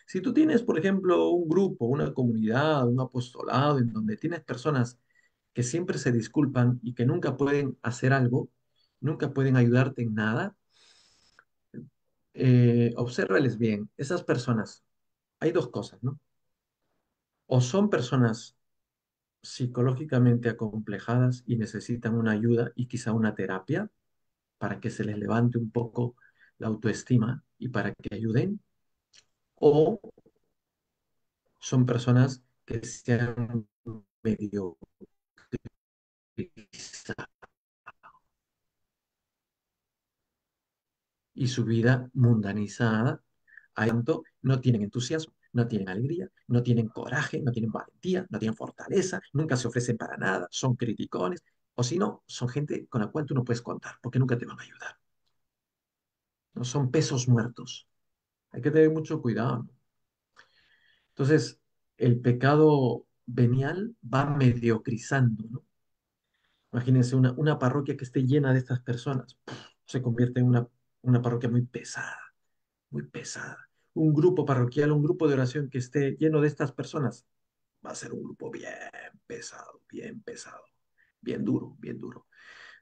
Si tú tienes, por ejemplo, un grupo, una comunidad, un apostolado en donde tienes personas que siempre se disculpan y que nunca pueden hacer algo, nunca pueden ayudarte en nada, obsérvales bien. Esas personas, hay dos cosas, ¿no? O son personas psicológicamente acomplejadas y necesitan una ayuda y quizá una terapia para que se les levante un poco la autoestima y para que ayuden, o son personas que se han medio y su vida mundanizada, hay tanto, no tienen entusiasmo, no tienen alegría, no tienen coraje, no tienen valentía, no tienen fortaleza, nunca se ofrecen para nada, son criticones, o si no, son gente con la cual tú no puedes contar, porque nunca te van a ayudar. No son pesos muertos. Hay que tener mucho cuidado, ¿no? Entonces, el pecado venial va mediocrizando, ¿no? Imagínense una parroquia que esté llena de estas personas, se convierte en una parroquia muy pesada, muy pesada. Un grupo parroquial, un grupo de oración que esté lleno de estas personas, va a ser un grupo bien pesado, bien duro, bien duro.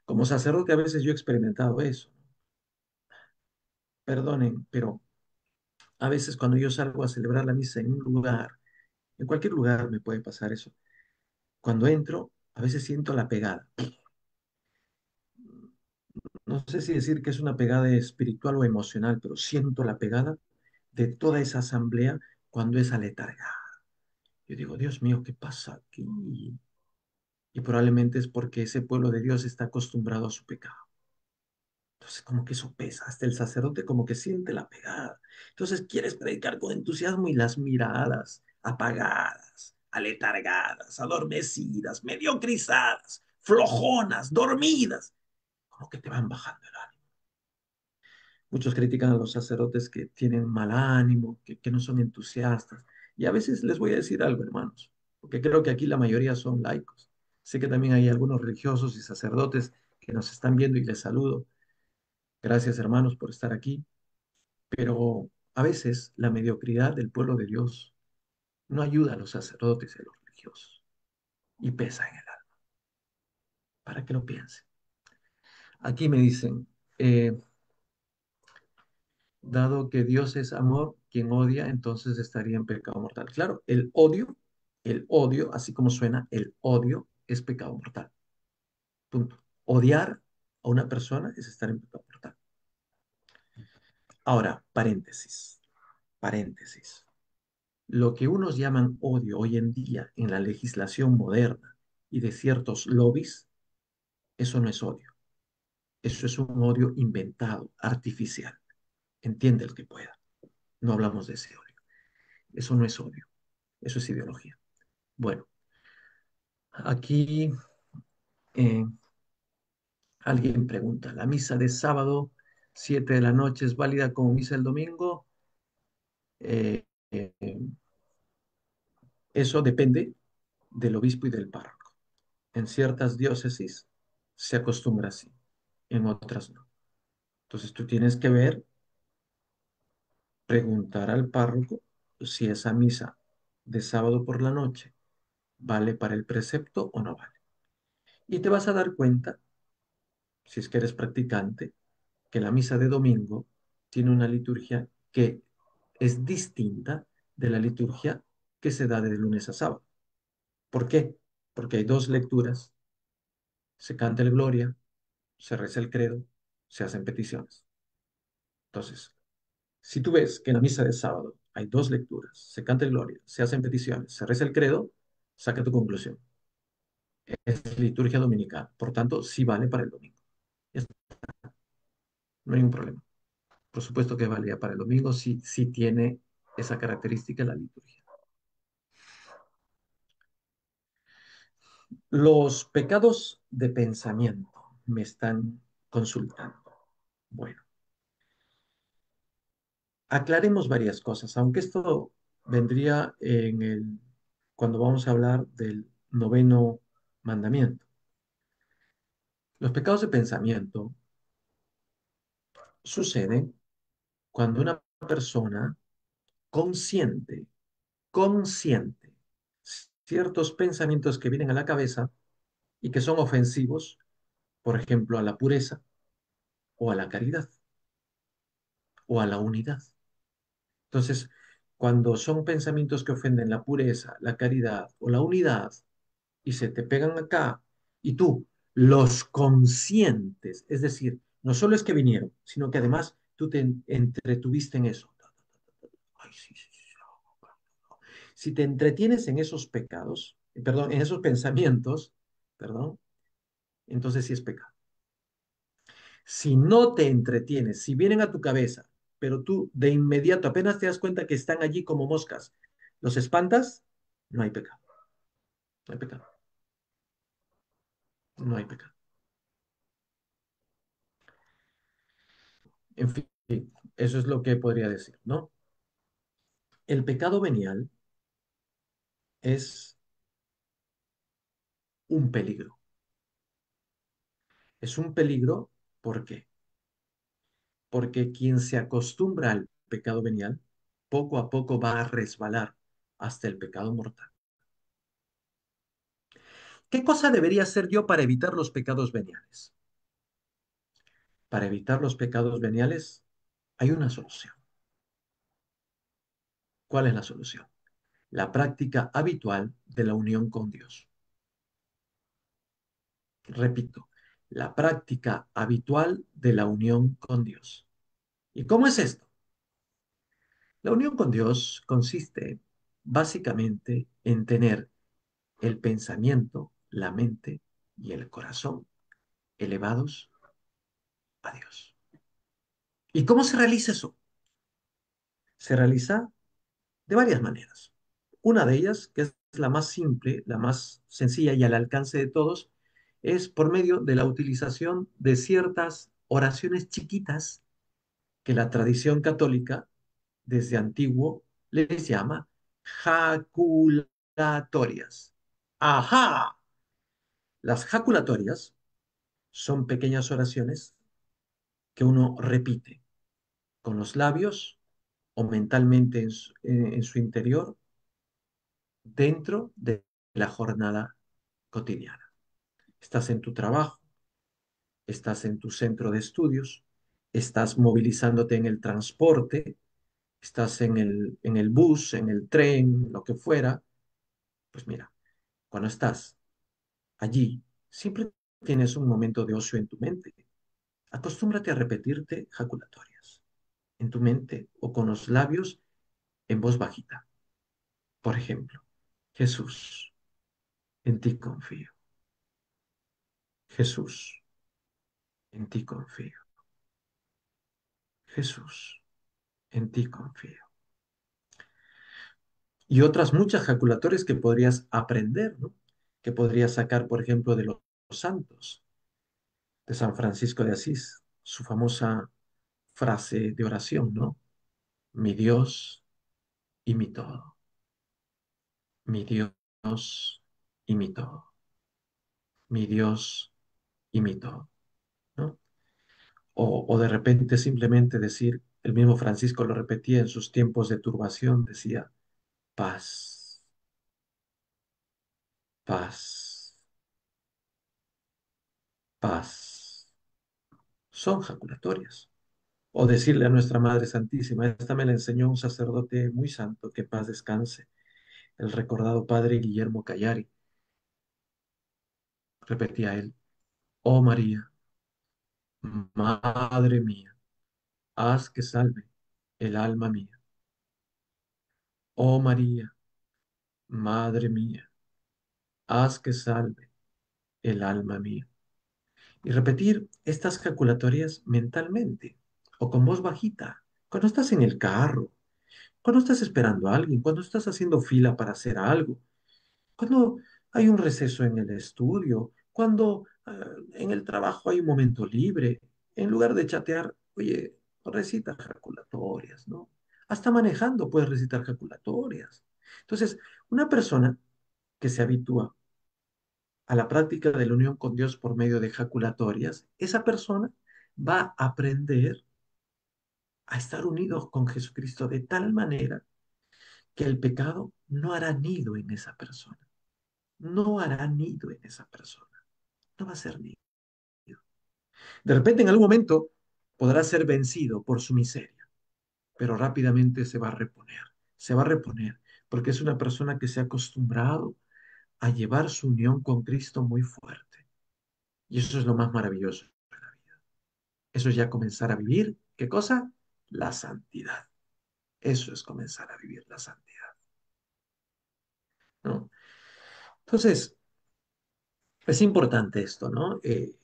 Como sacerdote a veces yo he experimentado eso. Perdonen, pero a veces cuando yo salgo a celebrar la misa en un lugar, en cualquier lugar me puede pasar eso. Cuando entro, a veces siento la pegada. No sé si decir que es una pegada espiritual o emocional, pero siento la pegada de toda esa asamblea cuando es aletargada. Yo digo, Dios mío, ¿qué pasa aquí? Y probablemente es porque ese pueblo de Dios está acostumbrado a su pecado. Entonces, como que eso pesa, hasta el sacerdote como que siente la pegada. Entonces, quieres predicar con entusiasmo y las miradas apagadas, aletargadas, adormecidas, mediocrizadas, flojonas, dormidas, como que te van bajando el ánimo. Muchos critican a los sacerdotes que tienen mal ánimo, que no son entusiastas. Y a veces les voy a decir algo, hermanos, porque creo que aquí la mayoría son laicos. Sé que también hay algunos religiosos y sacerdotes que nos están viendo y les saludo. Gracias, hermanos, por estar aquí. Pero a veces la mediocridad del pueblo de Dios no ayuda a los sacerdotes y a los religiosos y pesa en el alma, para que lo piensen. Aquí me dicen, dado que Dios es amor, quien odia, entonces estaría en pecado mortal. Claro, el odio, así como suena, el odio es pecado mortal. Punto. Odiar a una persona es estar en pecado mortal. Ahora, paréntesis, paréntesis. Lo que unos llaman odio hoy en día en la legislación moderna y de ciertos lobbies, eso no es odio. Eso es un odio inventado, artificial. Entiende el que pueda. No hablamos de ese odio. Eso no es odio. Eso es ideología. Bueno, aquí eh, alguien pregunta, ¿la misa de sábado 7 de la noche es válida como misa el domingo? Eh, eh, Eso depende del obispo y del párroco. En ciertas diócesis se acostumbra así, en otras no. Entonces tú tienes que ver, preguntar al párroco si esa misa de sábado por la noche vale para el precepto o no vale. Y te vas a dar cuenta, si es que eres practicante, que la misa de domingo tiene una liturgia que es distinta de la liturgia que se da de lunes a sábado. ¿Por qué? Porque hay dos lecturas, se canta el Gloria, se reza el credo, se hacen peticiones. Entonces, si tú ves que en la misa de sábado hay dos lecturas, se canta el Gloria, se hacen peticiones, se reza el credo, saca tu conclusión. Es liturgia dominical, por tanto, sí vale para el domingo. Ya está, no hay ningún problema. Por supuesto que valía para el domingo, sí tiene esa característica la liturgia. Los pecados de pensamiento me están consultando. Bueno, aclaremos varias cosas, aunque esto vendría cuando vamos a hablar del noveno mandamiento. Los pecados de pensamiento suceden cuando una persona consciente ciertos pensamientos que vienen a la cabeza y que son ofensivos, por ejemplo, a la pureza o a la caridad o a la unidad. Entonces, cuando son pensamientos que ofenden la pureza, la caridad o la unidad, y se te pegan acá y tú los consientes, es decir, no solo es que vinieron, sino que además tú te entretuviste en eso. Ay, sí, sí, sí. Si te entretienes en esos pecados, perdón, en esos pensamientos, perdón, entonces sí es pecado. Si no te entretienes, si vienen a tu cabeza, pero tú de inmediato apenas te das cuenta que están allí como moscas, los espantas, no hay pecado, no hay pecado, no hay pecado. En fin, eso es lo que podría decir, ¿no? El pecado venial es un peligro. Es un peligro, ¿por qué? Porque quien se acostumbra al pecado venial, poco a poco va a resbalar hasta el pecado mortal. ¿Qué cosa debería hacer yo para evitar los pecados veniales? Para evitar los pecados veniales hay una solución. ¿Cuál es la solución? La práctica habitual de la unión con Dios. Repito, la práctica habitual de la unión con Dios. ¿Y cómo es esto? La unión con Dios consiste básicamente en tener el pensamiento, la mente y el corazón elevados a Dios. ¿Y cómo se realiza eso? Se realiza de varias maneras. Una de ellas, que es la más simple, la más sencilla y al alcance de todos, es por medio de la utilización de ciertas oraciones chiquitas que la tradición católica desde antiguo les llama jaculatorias. ¡Ajá! Las jaculatorias son pequeñas oraciones que uno repite con los labios o mentalmente en su interior dentro de la jornada cotidiana. Estás en tu trabajo, estás en tu centro de estudios, estás movilizándote en el transporte, estás en el bus, en el tren, lo que fuera. Pues mira, cuando estás allí, siempre tienes un momento de ocio en tu mente. Acostúmbrate a repetirte jaculatorias en tu mente o con los labios en voz bajita. Por ejemplo, Jesús, en ti confío. Jesús, en ti confío. Jesús, en ti confío. Y otras muchas jaculatorias que podrías aprender, ¿no? Que podrías sacar, por ejemplo, de los santos, de San Francisco de Asís, su famosa frase de oración, ¿no? Mi Dios y mi todo. Mi Dios y mi todo. Mi Dios y mi todo, ¿no? O de repente simplemente decir, el mismo Francisco lo repetía en sus tiempos de turbación, decía, paz, paz, paz. Son jaculatorias. O decirle a nuestra Madre Santísima, esta me la enseñó un sacerdote muy santo, que paz descanse, el recordado padre Guillermo Callari. Repetía él, oh María, Madre mía, haz que salve el alma mía. Oh María, Madre mía, haz que salve el alma mía. Y repetir estas jaculatorias mentalmente o con voz bajita, cuando estás en el carro, cuando estás esperando a alguien, cuando estás haciendo fila para hacer algo, cuando hay un receso en el estudio, cuando en el trabajo hay un momento libre, en lugar de chatear, oye, recita jaculatorias, ¿no? Hasta manejando puedes recitar jaculatorias. Entonces, una persona que se habitúa a la práctica de la unión con Dios por medio de jaculatorias, esa persona va a aprender a estar unidos con Jesucristo de tal manera que el pecado no hará nido en esa persona. No hará nido en esa persona. No va a ser nido. De repente, en algún momento, podrá ser vencido por su miseria, pero rápidamente se va a reponer. Se va a reponer porque es una persona que se ha acostumbrado a llevar su unión con Cristo muy fuerte. Y eso es lo más maravilloso de la vida. Eso es ya comenzar a vivir, ¿qué cosa? La santidad. Eso es comenzar a vivir la santidad, ¿no? Entonces, es importante esto, ¿no? El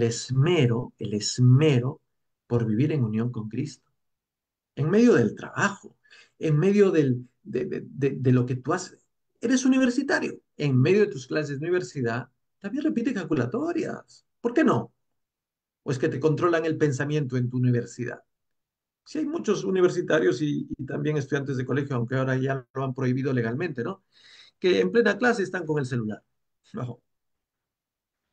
esmero por vivir en unión con Cristo, en medio del trabajo, en medio de lo que tú haces. Eres universitario, en medio de tus clases de universidad, también repite calculatorias. ¿Por qué no? ¿O es que te controlan el pensamiento en tu universidad? Sí, hay muchos universitarios y también estudiantes de colegio, aunque ahora ya lo han prohibido legalmente, ¿no? Que en plena clase están con el celular. No.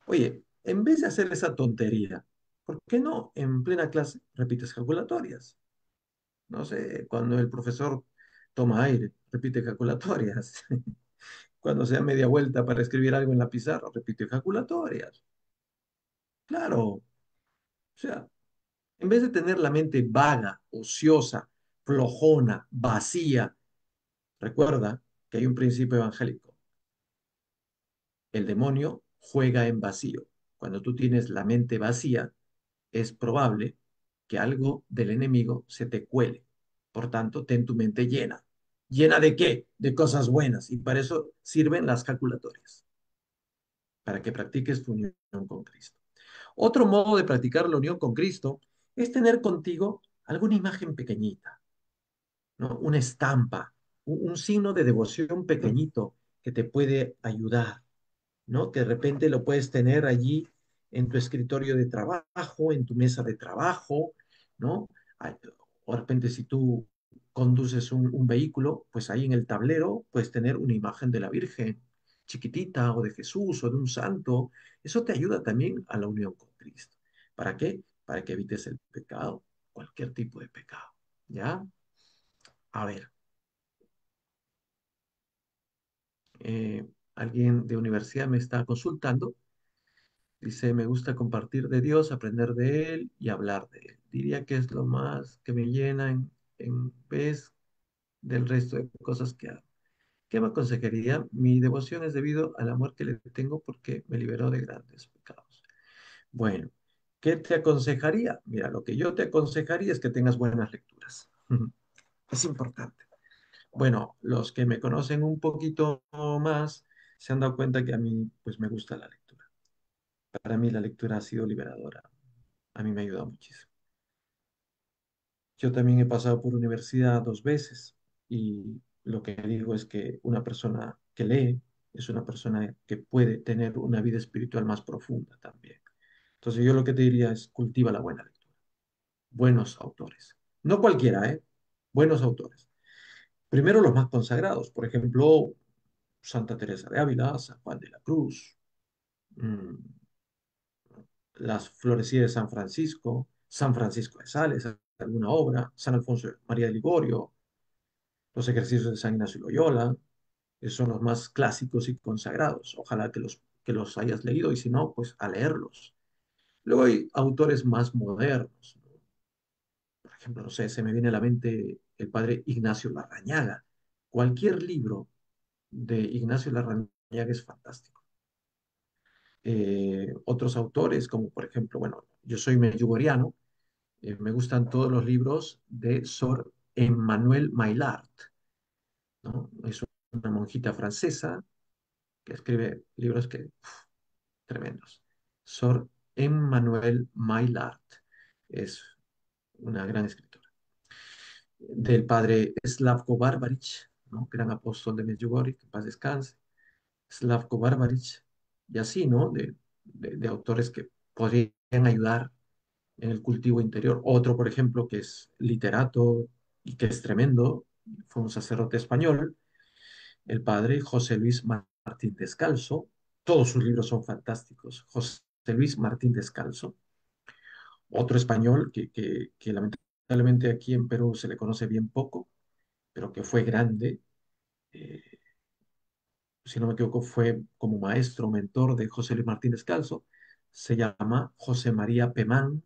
Oye, en vez de hacer esa tontería, ¿por qué no en plena clase repites calculatorias? No sé, cuando el profesor toma aire, repite calculatorias. Cuando se da media vuelta para escribir algo en la pizarra, repite calculatorias. Claro, o sea, en vez de tener la mente vaga, ociosa, flojona, vacía, recuerda que hay un principio evangélico. El demonio juega en vacío. Cuando tú tienes la mente vacía, es probable que algo del enemigo se te cuele. Por tanto, ten tu mente llena. ¿Llena de qué? De cosas buenas. Y para eso sirven las calculatorias, para que practiques tu unión con Cristo. Otro modo de practicar la unión con Cristo es tener contigo alguna imagen pequeñita, ¿no? Una estampa, un signo de devoción pequeñito que te puede ayudar, ¿no? Que de repente lo puedes tener allí en tu escritorio de trabajo, en tu mesa de trabajo, ¿no? O de repente si tú conduces un vehículo, pues ahí en el tablero puedes tener una imagen de la Virgen chiquitita o de Jesús o de un santo. Eso te ayuda también a la unión con Cristo. ¿Para qué? Para que evites el pecado, cualquier tipo de pecado, ¿ya? A ver, alguien de universidad me está consultando. Dice, me gusta compartir de Dios, aprender de Él y hablar de Él. Diría que es lo más que me llena en vez del resto de cosas que hago. ¿Qué me aconsejaría? Mi devoción es debido al amor que le tengo porque me liberó de grandes pecados. Bueno, ¿qué te aconsejaría? Mira, lo que yo te aconsejaría es que tengas buenas lecturas. Es importante. Bueno, los que me conocen un poquito más se han dado cuenta que a mí pues me gusta la lectura. Para mí la lectura ha sido liberadora. A mí me ha ayudado muchísimo. Yo también he pasado por universidad 2 veces y lo que digo es que una persona que lee es una persona que puede tener una vida espiritual más profunda también. Entonces yo lo que te diría es cultiva la buena lectura, buenos autores. No cualquiera, ¿eh? Buenos autores. Primero los más consagrados, por ejemplo, Santa Teresa de Ávila, San Juan de la Cruz, mm, las Florecillas de San Francisco de Sales, alguna obra, San Alfonso María de Ligorio, los ejercicios de San Ignacio de Loyola, que son los más clásicos y consagrados. Ojalá que los hayas leído y si no, pues a leerlos. Luego hay autores más modernos, ¿no? Por ejemplo, no sé, se me viene a la mente el padre Ignacio Larrañaga. Cualquier libro de Ignacio Larrañaga es fantástico. Otros autores, como por ejemplo, bueno, yo soy medjugorriano, me gustan todos los libros de Sor Emmanuel Maillart, ¿no? Es una monjita francesa que escribe libros que, tremendos. Sor Emmanuel Maillart es una gran escritora. Del padre Slavko Barbaric, ¿no? Gran apóstol de Medjugorje, que en paz descanse. Slavko Barbaric, y así, ¿no? De autores que podrían ayudar en el cultivo interior. Otro, por ejemplo, que es literato y que es tremendo, fue un sacerdote español, el padre José Luis Martín Descalzo. Todos sus libros son fantásticos. José Luis Martín Descalzo, otro español que lamentablemente aquí en Perú se le conoce bien poco, pero que fue grande. eh, si no me equivoco, fue como maestro, mentor de José Luis Martín Descalzo. Se llama José María Pemán,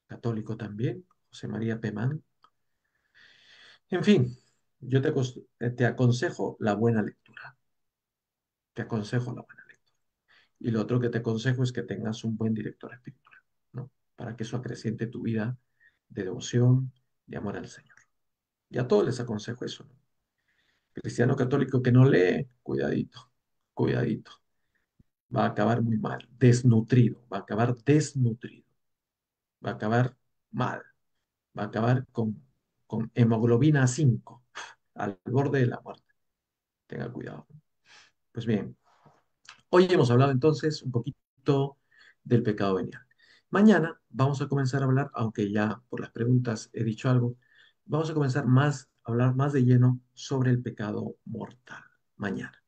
católico también, José María Pemán. En fin, yo te aconsejo la buena lectura. te aconsejo la buena lectura. Y lo otro que te aconsejo es que tengas un buen director espiritual, ¿no? Para que eso acreciente tu vida de devoción, de amor al Señor. Y a todos les aconsejo eso, ¿no? Cristiano católico que no lee, cuidadito, cuidadito. Va a acabar muy mal, desnutrido, va a acabar desnutrido, va a acabar mal, va a acabar con hemoglobina 5 al borde de la muerte. Tenga cuidado. Pues bien, hoy hemos hablado entonces un poquito del pecado venial. Mañana vamos a comenzar a hablar, aunque ya por las preguntas he dicho algo, vamos a comenzar a hablar más de lleno sobre el pecado mortal. Mañana.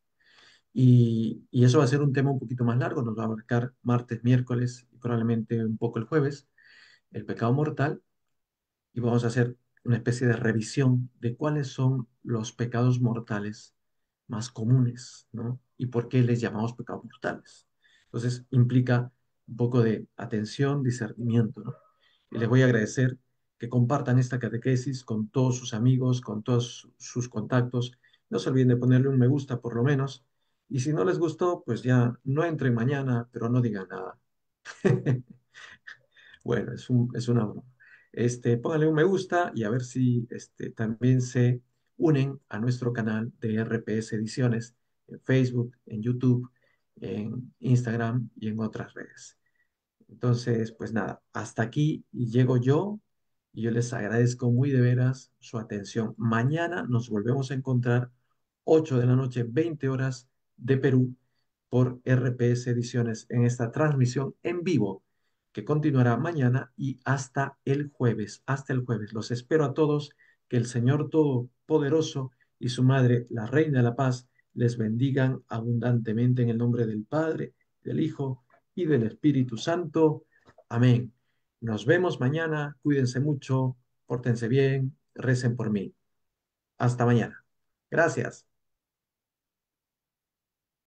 Y eso va a ser un tema un poquito más largo, nos va a abarcar martes, miércoles y probablemente un poco el jueves, el pecado mortal, y vamos a hacer una especie de revisión de cuáles son los pecados mortales más comunes, ¿no? Y por qué les llamamos pecados mortales. Entonces, implica un poco de atención, discernimiento, ¿no? Y les voy a agradecer que compartan esta catequesis con todos sus amigos, con todos sus contactos. No se olviden de ponerle un me gusta por lo menos. Y si no les gustó, pues ya no entren mañana, pero no digan nada. Bueno, es una broma. Pónganle un me gusta y a ver si también se unen a nuestro canal de RPS Ediciones en Facebook, en YouTube, en Instagram y en otras redes. Entonces, pues nada, hasta aquí llego yo y yo les agradezco muy de veras su atención. Mañana nos volvemos a encontrar 8 de la noche, 20 horas de Perú por RPS Ediciones en esta transmisión en vivo que continuará mañana y hasta el jueves. Hasta el jueves. Los espero a todos. Que el Señor Todopoderoso y su Madre, la Reina de la Paz, les bendigan abundantemente en el nombre del Padre, del Hijo y del Espíritu Santo. Amén. Nos vemos mañana. Cuídense mucho, pórtense bien, recen por mí. Hasta mañana. Gracias.